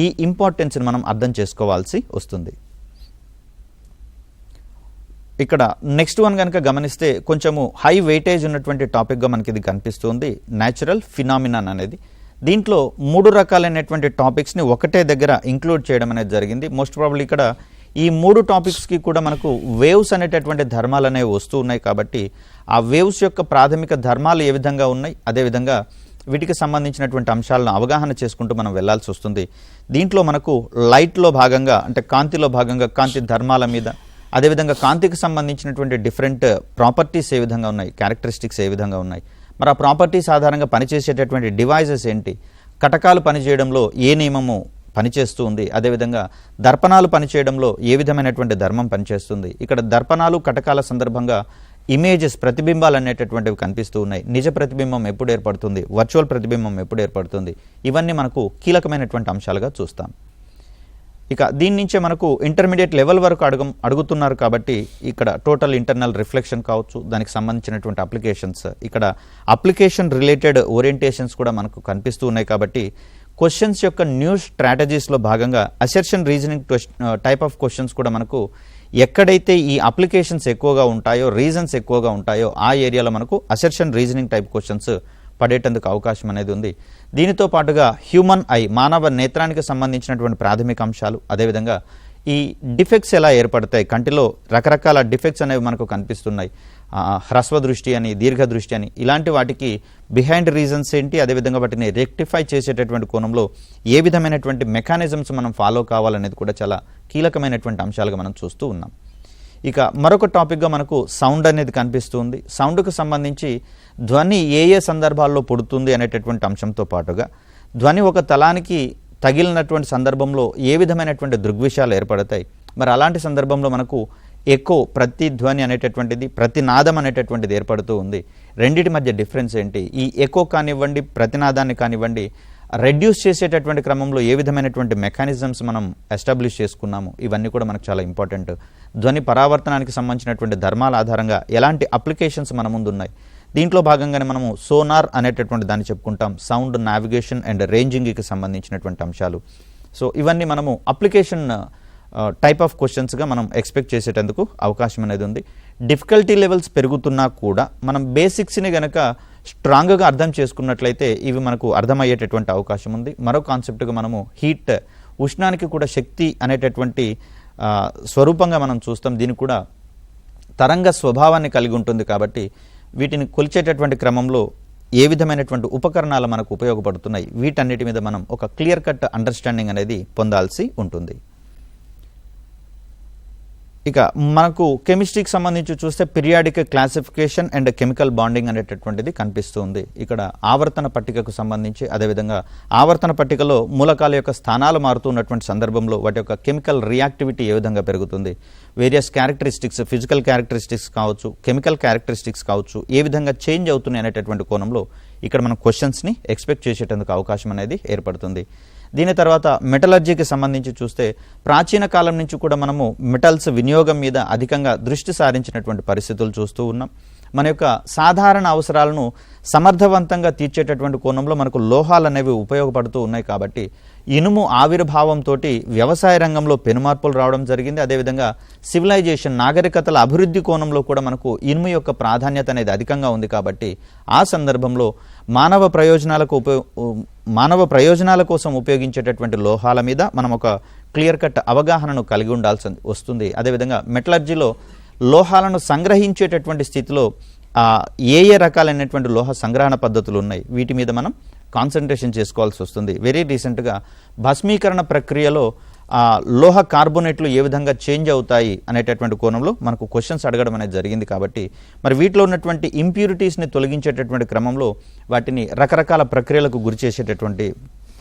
ఈ ఇంపార్టెన్స్ని మనం అర్థం చేసుకోవాల్సి వస్తుంది. ఇక్కడ నెక్స్ట్ వన్ కనుక గమనిస్తే కొంచెము హై వెయిటేజ్ ఉన్నటువంటి టాపిక్గా మనకి ఇది కనిపిస్తుంది. న్యాచురల్ ఫినామినాన్ అనేది దీంట్లో 3 రకాలైనటువంటి టాపిక్స్ని ఒకటే దగ్గర ఇంక్లూడ్ చేయడం అనేది జరిగింది. మోస్ట్ ప్రాబబ్లీ ఇక్కడ ఈ 3 టాపిక్స్కి కూడా మనకు వేవ్స్ అనేటటువంటి ధర్మాలు అనేవి వస్తూ ఉన్నాయి. కాబట్టి ఆ వేవ్స్ యొక్క ప్రాథమిక ధర్మాలు ఏ విధంగా ఉన్నాయి అదేవిధంగా వీటికి సంబంధించినటువంటి అంశాలను అవగాహన చేసుకుంటూ మనం వెళ్లాల్సి వస్తుంది. దీంట్లో మనకు లైట్లో భాగంగా అంటే కాంతిలో భాగంగా కాంతి ధర్మాల మీద అదేవిధంగా కాంతికి సంబంధించినటువంటి డిఫరెంట్ ప్రాపర్టీస్ ఏ విధంగా ఉన్నాయి, క్యారెక్టరిస్టిక్స్ ఏ విధంగా ఉన్నాయి, మరి ఆ ప్రాపర్టీస్ ఆధారంగా పనిచేసేటటువంటి డివైజెస్ ఏంటి, కటకాలు పనిచేయడంలో ఏ నియమము పనిచేస్తూ ఉంది, అదేవిధంగా దర్పణాలు పనిచేయడంలో ఏ విధమైనటువంటి ధర్మం పనిచేస్తుంది. ఇక్కడ దర్పణాలు కటకాల సందర్భంగా ఇమేజెస్ ప్రతిబింబాలు అనేటటువంటివి కనిపిస్తూ ఉన్నాయి. నిజ ప్రతిబింబం ఎప్పుడు ఏర్పడుతుంది, వర్చువల్ ప్రతిబింబం ఎప్పుడు ఏర్పడుతుంది, ఇవన్నీ మనకు కీలకమైనటువంటి అంశాలుగా చూస్తాం. ఇక దీని నుంచే మనకు ఇంటర్మీడియట్ లెవెల్ వరకు అడుగుతున్నారు. కాబట్టి ఇక్కడ టోటల్ ఇంటర్నల్ రిఫ్లెక్షన్ కావచ్చు, దానికి సంబంధించినటువంటి అప్లికేషన్స్, ఇక్కడ అప్లికేషన్ రిలేటెడ్ ఓరియంటేషన్స్ కూడా మనకు కనిపిస్తూ ఉన్నాయి. కాబట్టి క్వశ్చన్స్ యొక్క న్యూ స్ట్రాటజీస్లో భాగంగా assertion reasoning type of questions కూడా మనకు ఎక్కడైతే ఈ అప్లికేషన్స్ ఎక్కువగా ఉంటాయో, రీజన్స్ ఎక్కువగా ఉంటాయో ఆ ఏరియాలో మనకు అసెర్షన్ రీజనింగ్ టైప్ క్వశ్చన్స్ పడేటందుకు అవకాశం అనేది ఉంది. దీనితో పాటుగా హ్యూమన్ ఐ మానవ నేత్రానికి సంబంధించినటువంటి ప్రాథమిక అంశాలు అదేవిధంగా ఈ డిఫెక్ట్స్ ఎలా ఏర్పడతాయి, కంటిలో రకరకాల డిఫెక్ట్స్ అనేవి మనకు కనిపిస్తున్నాయి. హ్రస్వ దృష్టి అని, దీర్ఘ దృష్టి అని, ఇలాంటి వాటికి బిహైండ్ రీజన్స్ ఏంటి, అదేవిధంగా వాటిని రెక్టిఫై చేసేటటువంటి కోణంలో ఏ విధమైనటువంటి మెకానిజమ్స్ మనం ఫాలో కావాలనేది కూడా చాలా కీలకమైనటువంటి అంశాలుగా మనం చూస్తూ ఉన్నాం. ఇక మరొక టాపిక్గా మనకు సౌండ్ అనేది కనిపిస్తుంది. సౌండ్కు సంబంధించి ధ్వని ఏ ఏ సందర్భాల్లో పుడుతుంది అనేటటువంటి అంశంతో పాటుగా ధ్వని ఒక తలానికి తగిలినటువంటి సందర్భంలో ఏ విధమైనటువంటి దృగ్విషయాలు ఏర్పడతాయి, మరి అలాంటి సందర్భంలో మనకు ఎకో ప్రతిధ్వని అనేటటువంటిది ప్రతినాదం అనేటటువంటిది ఏర్పడుతూ ఉంది. రెండిటి మధ్య డిఫరెన్స్ ఏంటి, ఈ ఎకో కానివ్వండి ప్రతినాదాన్ని కానివ్వండి రెడ్యూస్ చేసేటటువంటి క్రమంలో ఏ విధమైనటువంటి మెకానిజమ్స్ మనం ఎస్టాబ్లిష్ చేసుకున్నాము, ఇవన్నీ కూడా మనకు చాలా ఇంపార్టెంట్. ధ్వని పరావర్తనానికి సంబంధించినటువంటి ధర్మాల ఆధారంగా ఎలాంటి అప్లికేషన్స్ మన ముందు ఉన్నాయి, దీంట్లో భాగంగానే మనము సోనార్ అనేటటువంటి దాన్ని చెప్పుకుంటాం. సౌండ్ నావిగేషన్ అండ్ రేంజింగ్కి సంబంధించినటువంటి అంశాలు. సో ఇవన్నీ మనము అప్లికేషన్ టైప్ ఆఫ్ క్వశ్చన్స్గా మనం ఎక్స్పెక్ట్ చేసేటందుకు అవకాశం అనేది ఉంది. డిఫికల్టీ లెవెల్స్ పెరుగుతున్నా కూడా మనం బేసిక్స్ని గనక స్ట్రాంగ్గా అర్థం చేసుకున్నట్లయితే ఇవి మనకు అర్థమయ్యేటటువంటి అవకాశం ఉంది. మరో కాన్సెప్ట్గా మనము హీట్, ఉష్ణానికి కూడా శక్తి అనేటటువంటి స్వరూపంగా మనం చూస్తాం. దీనికి కూడా తరంగ స్వభావాన్ని కలిగి ఉంటుంది కాబట్టి వీటిని కొలిచేటటువంటి క్రమంలో ఏ విధమైనటువంటి ఉపకరణాలు మనకు ఉపయోగపడుతున్నాయి, వీటన్నిటి మీద మనం ఒక క్లియర్ కట్ అండర్స్టాండింగ్ అనేది పొందాల్సి ఉంటుంది. ఇక మనకు కెమిస్ట్రీకి సంబంధించి చూస్తే periodic classification and chemical bonding అనేటటువంటిది కనిపిస్తుంది. ఇక్కడ ఆవర్తన పట్టికకు సంబంధించి, అదేవిధంగా ఆవర్తన పట్టికలో మూలకాల యొక్క స్థానాలు మారుతున్నటువంటి సందర్భంలో వాటి యొక్క కెమికల్ రియాక్టివిటీ ఏ విధంగా పెరుగుతుంది, వేరియస్ క్యారెక్టరిస్టిక్స్, ఫిజికల్ క్యారెక్టరిస్టిక్స్ కావచ్చు, కెమికల్ క్యారెక్టరిస్టిక్స్ కావచ్చు, ఏ విధంగా చేంజ్ అవుతున్నాయి అనేటటువంటి కోణంలో ఇక్కడ మనం క్వశ్చన్స్ని ఎక్స్పెక్ట్ చేసేటందుకు అవకాశం అనేది ఏర్పడుతుంది. దీని తర్వాత మెటలర్జీకి సంబంధించి చూస్తే ప్రాచీన కాలం నుంచి కూడా మనము మెటల్స్ వినియోగం మీద అధికంగా దృష్టి సారించినటువంటి పరిస్థితులు చూస్తూ ఉన్నాం. మన యొక్క సాధారణ అవసరాలను సమర్థవంతంగా తీర్చేటటువంటి కోణంలో మనకు లోహాలు అనేవి ఉపయోగపడుతూ ఉన్నాయి. కాబట్టి ఇనుము ఆవిర్భావంతో వ్యవసాయ రంగంలో పెనుమార్పులు రావడం జరిగింది. అదేవిధంగా సివిలైజేషన్, నాగరికతల అభివృద్ధి కోణంలో కూడా మనకు ఇనుము యొక్క ప్రాధాన్యత అనేది అధికంగా ఉంది. కాబట్టి ఆ సందర్భంలో మానవ ప్రయోజనాల కోసం ఉపయోగించేటటువంటి లోహాల మీద మనం ఒక క్లియర్ కట్ అవగాహనను కలిగి ఉండాల్సి వస్తుంది. అదేవిధంగా మెటలర్జీలో లోహాలను సంగ్రహించేటటువంటి స్థితిలో ఏ రకాలైనటువంటి లోహ సంగ్రహణ పద్ధతులు ఉన్నాయి, వీటి మీద మనం కాన్సన్ట్రేషన్ చేసుకోవాల్సి వస్తుంది. వెరీ రీసెంట్గా భస్మీకరణ ప్రక్రియలో లోహ కార్బోనేట్లు ఏ విధంగా చేంజ్ అవుతాయి అనేటటువంటి కోణంలో మనకు క్వశ్చన్స్ అడగడం అనేది జరిగింది. కాబట్టి మరి వీటిలో ఉన్నటువంటి ఇంప్యూరిటీస్ని తొలగించేటటువంటి క్రమంలో వాటిని రకరకాల ప్రక్రియలకు గురి చేసేటటువంటి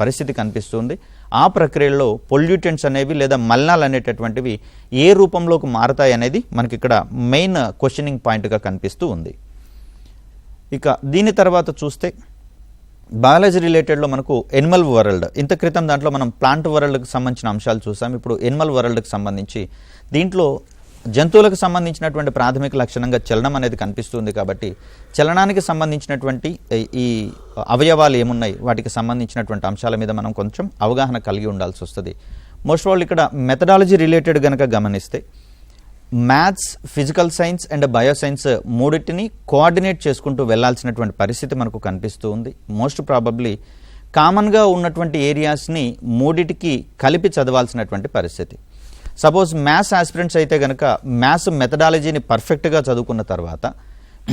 పరిస్థితి కనిపిస్తుంది. ఆ ప్రక్రియలో పొల్యూటెంట్స్ అనేవి లేదా మలినాలు అనేటటువంటివి ఏ రూపంలోకి మారతాయి అనేది మనకి ఇక్కడ మెయిన్ క్వశ్చనింగ్ పాయింట్గా కనిపిస్తూ ఉంది. ఇక దీని తర్వాత చూస్తే బయాలజీ రిలేటెడ్లో మనకు ఎనిమల్ వరల్డ్, ఇంత క్రితం దాంట్లో మనం ప్లాంట్ వరల్డ్కి సంబంధించిన అంశాలు చూసాం. ఇప్పుడు ఎనిమల్ వరల్డ్కి సంబంధించి దీంట్లో జంతువులకు సంబంధించినటువంటి ప్రాథమిక లక్షణంగా చలనం అనేది కనిపిస్తుంది. కాబట్టి చలనానికి సంబంధించినటువంటి ఈ అవయవాలు ఏమున్నాయి, వాటికి సంబంధించినటువంటి అంశాల మీద మనం కొంచెం అవగాహన కలిగి ఉండాల్సి వస్తుంది. మోస్ట్ ఆల్ ఇక్కడ మెథడాలజీ రిలేటెడ్ కనుక గమనిస్తే maths, physical science and bioscience మూడింటిని కోఆర్డినేట్ చేసుకుంటూ వెళ్లాల్సినటువంటి పరిస్థితి మనకు కనిపిస్తూ ఉంది. మోస్ట్ ప్రాబబ్లీ కామన్గా ఉన్నటువంటి ఏరియాస్ని మూడిటికి కలిపి చదవాల్సినటువంటి పరిస్థితి. సపోజ్ మ్యాథ్స్ ఆస్పిరెంట్స్ అయితే కనుక మ్యాథ్స్ మెథడాలజీని పర్ఫెక్ట్గా చదువుకున్న తర్వాత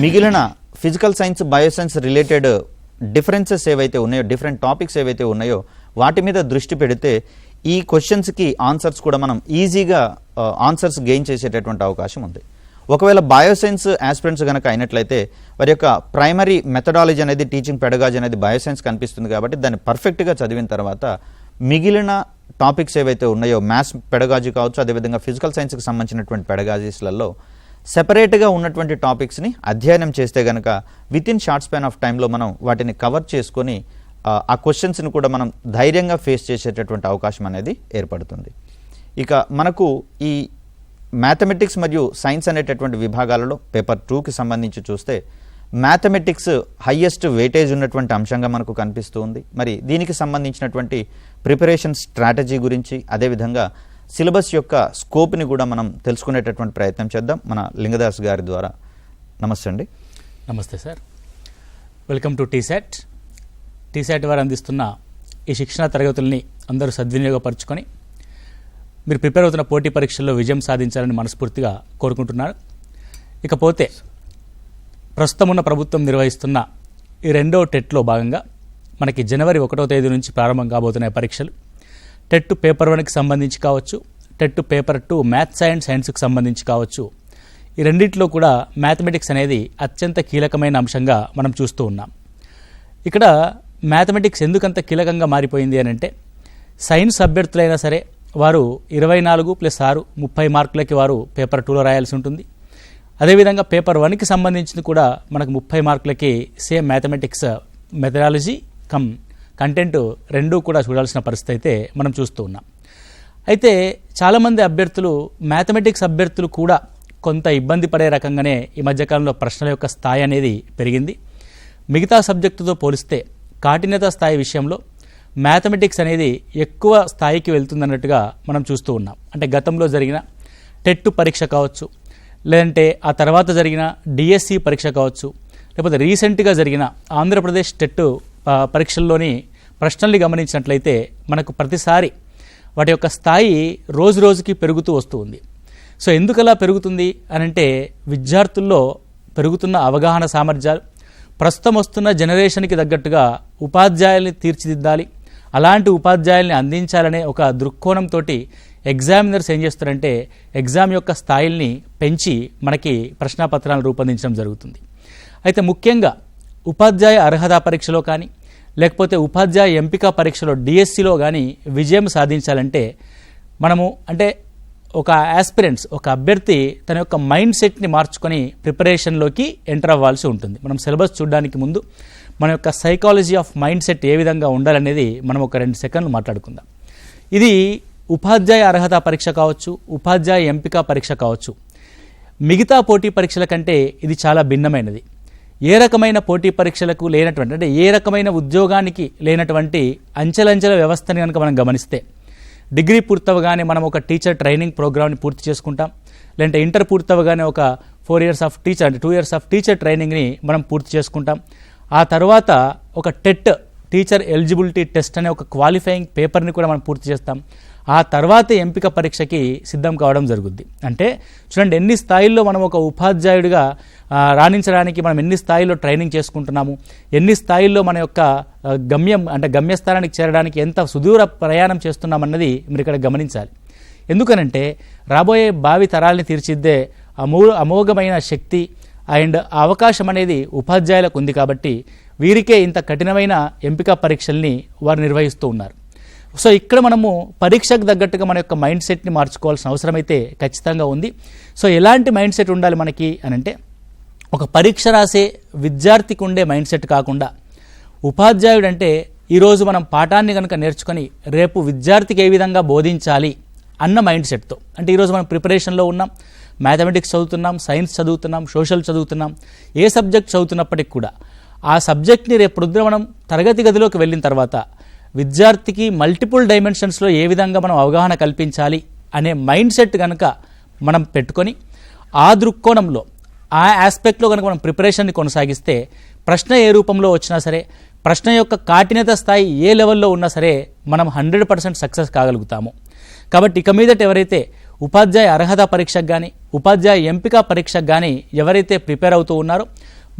మిగిలిన physical science, bioscience related differences ఏవైతే ఉన్నాయో, డిఫరెంట్ టాపిక్స్ ఏవైతే ఉన్నాయో వాటి మీద దృష్టి పెడితే ఈ క్వశ్చన్స్కి ఆన్సర్స్ కూడా మనం ఈజీగా ఆన్సర్స్ గెయిన్ చేసేటటువంటి అవకాశం ఉంది. ఒకవేళ బయోసైన్స్ ఆస్పిరెంట్స్ కనుక అయినట్లయితే వారి యొక్క ప్రైమరీ మెథడాలజీ అనేది, టీచింగ్ పెడగాజీ అనేది బయోసైన్స్ కనిపిస్తుంది. కాబట్టి దాన్ని పర్ఫెక్ట్గా చదివిన తర్వాత మిగిలిన టాపిక్స్ ఏవైతే ఉన్నాయో మ్యాథ్స్ పెడగాజీ కావచ్చు, అదేవిధంగా ఫిజికల్ సైన్స్కి సంబంధించినటువంటి పెడగాజీస్లలో సెపరేట్గా ఉన్నటువంటి టాపిక్స్ని అధ్యయనం చేస్తే కనుక వితిన్ షార్ట్ స్పాన్ ఆఫ్ టైంలో మనం వాటిని కవర్ చేసుకొని ఆ క్వశ్చన్స్ని కూడా మనం ధైర్యంగా ఫేస్ చేసేటటువంటి అవకాశం అనేది ఏర్పడుతుంది. ఇక మనకు ఈ మ్యాథమెటిక్స్ మరియు సైన్స్ అనేటటువంటి విభాగాలలో పేపర్ 2కి సంబంధించి చూస్తే మ్యాథమెటిక్స్ హయ్యెస్ట్ వెయిటేజ్ ఉన్నటువంటి అంశంగా మనకు కనిపిస్తూ ఉంది. మరి దీనికి సంబంధించినటువంటి ప్రిపరేషన్ స్ట్రాటజీ గురించి, అదేవిధంగా సిలబస్ యొక్క స్కోప్ని కూడా మనం తెలుసుకునేటటువంటి ప్రయత్నం చేద్దాం మన లింగదాస్ గారి ద్వారా. నమస్తే అండి. నమస్తే sir, welcome to T-SAT. T-SAT వారు అందిస్తున్న ఈ శిక్షణ తరగతుల్ని అందరూ సద్వినియోగపరచుకొని మీరు ప్రిపేర్ అవుతున్న పోటీ పరీక్షల్లో విజయం సాధించాలని మనస్ఫూర్తిగా కోరుకుంటున్నాను. ఇకపోతే ప్రస్తుతం ఉన్న ప్రభుత్వం నిర్వహిస్తున్న ఈ 2వ టెట్లో భాగంగా మనకి జనవరి 1వ తేదీ నుంచి ప్రారంభం కాబోతున్నాయి పరీక్షలు. టెట్ పేపర్ 1కి సంబంధించి కావచ్చు, టెట్ పేపర్ 2 మ్యాథ్స్ అండ్ సైన్స్కి సంబంధించి కావచ్చు, ఈ రెండింటిలో కూడా మ్యాథమెటిక్స్ అనేది అత్యంత కీలకమైన అంశంగా మనం చూస్తూ ఉన్నాం. ఇక్కడ మ్యాథమెటిక్స్ ఎందుకంత కీలకంగా మారిపోయింది అని అంటే, సైన్స్ అభ్యర్థులైనా సరే వారు 24+6 30 మార్కులకి వారు పేపర్ 2లో రాయాల్సి ఉంటుంది. అదేవిధంగా పేపర్ 1కి సంబంధించింది కూడా మనకు 30 మార్కులకి same mathematics methodology cum content రెండూ కూడా చూడాల్సిన పరిస్థితి అయితే మనం చూస్తూ ఉన్నాం. అయితే చాలామంది అభ్యర్థులు, మ్యాథమెటిక్స్ అభ్యర్థులు కూడా కొంత ఇబ్బంది పడే రకంగానే ఈ మధ్యకాలంలో ప్రశ్నల యొక్క స్థాయి అనేది పెరిగింది. మిగతా సబ్జెక్టుతో పోలిస్తే కాఠిన్యత స్థాయి విషయంలో మ్యాథమెటిక్స్ అనేది ఎక్కువ స్థాయికి వెళ్తుందన్నట్టుగా మనం చూస్తూ ఉన్నాం. అంటే గతంలో జరిగిన టెట్ పరీక్ష కావచ్చు, లేదంటే ఆ తర్వాత జరిగిన డిఎస్సి పరీక్ష కావచ్చు, లేకపోతే రీసెంట్గా జరిగిన ఆంధ్రప్రదేశ్ టెట్ పరీక్షల్లోని ప్రశ్నల్ని గమనించినట్లయితే మనకు ప్రతిసారి వాటి యొక్క స్థాయి రోజు రోజుకి పెరుగుతూ వస్తూ ఉంది. సో ఎందుకలా పెరుగుతుంది అనంటే విద్యార్థుల్లో పెరుగుతున్న అవగాహన సామర్థ్యాలు, ప్రస్తుతం వస్తున్న జనరేషన్కి తగ్గట్టుగా ఉపాధ్యాయుల్ని తీర్చిదిద్దాలి, అలాంటి ఉపాధ్యాయుల్ని అందించాలనే ఒక దృక్కోణంతో ఎగ్జామినర్స్ ఏం చేస్తారంటే ఎగ్జామ్ యొక్క స్థాయిల్ని పెంచి మనకి ప్రశ్నాపత్రాలను రూపొందించడం జరుగుతుంది. అయితే ముఖ్యంగా ఉపాధ్యాయ అర్హత పరీక్షలో కానీ, లేకపోతే ఉపాధ్యాయ ఎంపిక పరీక్షలో డిఎస్సిలో కానీ విజయం సాధించాలంటే మనము అంటే ఒక ఆస్పిరెంట్స్, ఒక అభ్యర్థి తన యొక్క మైండ్ సెట్ని మార్చుకొని ప్రిపరేషన్లోకి ఎంటర్ అవ్వాల్సి ఉంటుంది. మనం సిలబస్ చూడడానికి ముందు మన యొక్క సైకాలజీ ఆఫ్ మైండ్ సెట్ ఏ విధంగా ఉండాలనేది మనం ఒక 2 సెకండ్లు మాట్లాడుకుందాం. ఇది ఉపాధ్యాయ అర్హత పరీక్ష కావచ్చు, ఉపాధ్యాయ ఎంపిక పరీక్ష కావచ్చు, మిగతా పోటీ పరీక్షల కంటే ఇది చాలా భిన్నమైనది. ఏ రకమైన పోటీ పరీక్షలకు లేనటువంటి, అంటే ఏ రకమైన ఉద్యోగానికి లేనటువంటి అంచెలంచెల వ్యవస్థని కనుక మనం గమనిస్తే, డిగ్రీ పూర్తవగానే మనం ఒక టీచర్ ట్రైనింగ్ ప్రోగ్రామ్ని పూర్తి చేసుకుంటాం, లేదంటే ఇంటర్ పూర్తవగానే ఒక 4 years ఆఫ్ టీచర్, అంటే 2 years ఆఫ్ టీచర్ ట్రైనింగ్ని మనం పూర్తి చేసుకుంటాం. ఆ తర్వాత ఒక టెట్, టీచర్ ఎలిజిబిలిటీ టెస్ట్ అనే ఒక క్వాలిఫైయింగ్ పేపర్ని కూడా మనం పూర్తి చేస్తాం. ఆ తర్వాత ఎంపిక పరీక్షకి సిద్ధం కావడం జరుగుద్ది. అంటే చూడండి, ఎన్ని స్థాయిల్లో మనం ఒక ఉపాధ్యాయుడిగా రాణించడానికి మనం ఎన్ని స్థాయిలో ట్రైనింగ్ చేసుకుంటున్నాము, ఎన్ని స్థాయిల్లో మన యొక్క గమ్యస్థానానికి చేరడానికి ఎంత సుదూర ప్రయాణం చేస్తున్నామన్నది మీరు ఇక్కడ గమనించాలి. ఎందుకనంటే రాబోయే భావి తరాలని తీర్చిద్దే అమోఘమైన శక్తి అండ్ అవకాశం అనేది ఉపాధ్యాయులకు ఉంది. కాబట్టి వీరికే ఇంత కఠినమైన ఎంపిక పరీక్షల్ని వారు నిర్వహిస్తూ ఉన్నారు. సో ఇక్కడ మనము పరీక్షకు తగ్గట్టుగా మన యొక్క మైండ్ సెట్ని మార్చుకోవాల్సిన అవసరం అయితే ఖచ్చితంగా ఉంది. సో ఎలాంటి మైండ్ సెట్ ఉండాలి మనకి అనంటే, ఒక పరీక్ష రాసే విద్యార్థికి ఉండే మైండ్ సెట్ కాకుండా, ఉపాధ్యాయుడు అంటే ఈరోజు మనం పాఠాన్ని కనుక నేర్చుకొని రేపు విద్యార్థికి ఏ విధంగా బోధించాలి అన్న మైండ్ సెట్తో, అంటే ఈరోజు మనం ప్రిపరేషన్లో ఉన్నాం, మ్యాథమెటిక్స్ చదువుతున్నాం, సైన్స్ చదువుతున్నాం, సోషల్ చదువుతున్నాం, ఏ సబ్జెక్ట్ చదువుతున్నప్పటికి కూడా ఆ సబ్జెక్ట్ని రేపు పొద్దున మనం తరగతి గదిలోకి వెళ్ళిన తర్వాత విద్యార్థికి మల్టిపుల్ డైమెన్షన్స్లో ఏ విధంగా మనం అవగాహన కల్పించాలి అనే మైండ్ సెట్ కనుక మనం పెట్టుకొని ఆ దృక్కోణంలో, ఆ ఆస్పెక్ట్లో కనుక మనం ప్రిపరేషన్ని కొనసాగిస్తే ప్రశ్న ఏ రూపంలో వచ్చినా సరే, ప్రశ్న యొక్క కాఠిన్యత స్థాయి ఏ లెవెల్లో ఉన్నా సరే మనం 100% సక్సెస్ కాగలుగుతాము. కాబట్టి ఇక మీదట ఎవరైతే ఉపాధ్యాయ అర్హత పరీక్షకు కానీ, ఉపాధ్యాయ ఎంపిక పరీక్షకు కానీ ఎవరైతే ప్రిపేర్ అవుతూ ఉన్నారో,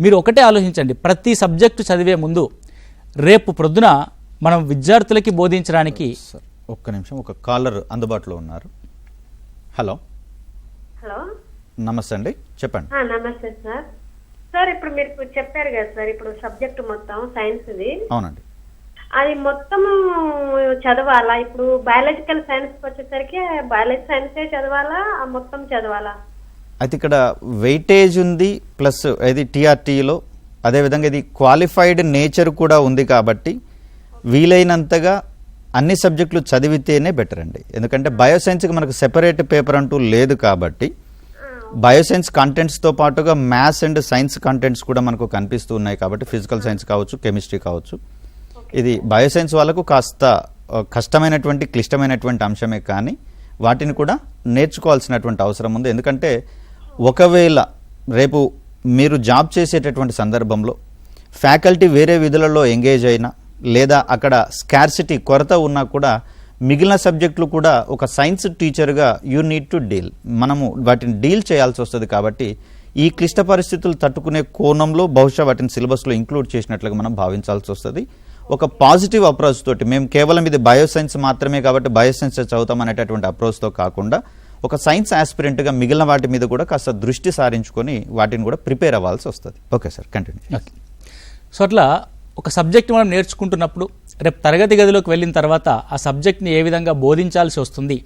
మీరు ఒకటే ఆలోచించండి, ప్రతి సబ్జెక్టు చదివే ముందు రేపు ప్రొద్దున మనం విద్యార్థులకి బోధించడానికి. ఒక్క నిమిషం, ఒక కాలర్ అందుబాటులో ఉన్నారు. హలో. హలో, నమస్తే అండి, చెప్పండి. నమస్తే సార్. సార్ ఇప్పుడు మీరు చెప్పారు కదా సార్, ఇప్పుడు సబ్జెక్ట్ మొత్తం సైన్స్ది. అవునండి. అది మొత్తం చదవాలా? ఇప్పుడు బయాలజికల్ సైన్స్కి వచ్చేసరికి బయాలజీ సైన్సే చదవాలా, మొత్తం చదవాలా? అయితే ఇక్కడ వెయిటేజ్ ఉంది, ప్లస్ ఇది టీఆర్టీలో, అదేవిధంగా ఇది క్వాలిఫైడ్ నేచర్ కూడా ఉంది. కాబట్టి వీలైనంతగా అన్ని సబ్జెక్టులు చదివితేనే బెటర్ అండి. ఎందుకంటే బయోసైన్స్కి మనకు సెపరేట్ పేపర్ అంటూ లేదు. కాబట్టి బయోసైన్స్ కంటెంట్స్తో పాటుగా మ్యాథ్స్ అండ్ సైన్స్ కంటెంట్స్ కూడా మనకు కనిపిస్తూ ఉన్నాయి. కాబట్టి ఫిజికల్ సైన్స్ కావచ్చు, కెమిస్ట్రీ కావచ్చు, ఇది బయోసైన్స్ వాళ్ళకు కాస్త కష్టమైనటువంటి క్లిష్టమైనటువంటి అంశమే, కానీ వాటిని కూడా నేర్చుకోవాల్సినటువంటి అవసరం ఉంది. ఎందుకంటే ఒకవేళ రేపు మీరు జాబ్ చేసేటటువంటి సందర్భంలో ఫ్యాకల్టీ వేరే విధులలో ఎంగేజ్ అయినా, లేదా అక్కడ స్కార్సిటీ కొరత ఉన్నా కూడా మిగిలిన సబ్జెక్టులు కూడా ఒక సైన్స్ టీచర్గా యూ నీడ్ టు డీల్, మనము వాటిని డీల్ చేయాల్సి వస్తుంది. కాబట్టి ఈ క్లిష్ట పరిస్థితులు తట్టుకునే కోణంలో బహుశా వాటిని సిలబస్లో ఇంక్లూడ్ చేసినట్లుగా మనం భావించాల్సి వస్తుంది. ఒక పాజిటివ్ అప్రోచ్ తోటి, మేము కేవలం ఇది బయోసైన్స్ మాత్రమే కాబట్టి బయోసైన్స్ చదువుతాం అనేటటువంటి అప్రోచ్తో కాకుండా ఒక సైన్స్ ఆస్పిరెంట్గా మిగిలిన వాటి మీద కూడా కాస్త దృష్టి సారించుకొని వాటిని కూడా ప్రిపేర్ అవ్వాల్సి వస్తుంది. Okay sir, continue. Okay. So అట్లా ఒక సబ్జెక్ట్ మనం నేర్చుకుంటున్నప్పుడు రేపు తరగతి గదిలోకి వెళ్ళిన తర్వాత ఆ సబ్జెక్ట్ని ఏ విధంగా బోధించాల్సి వస్తుంది,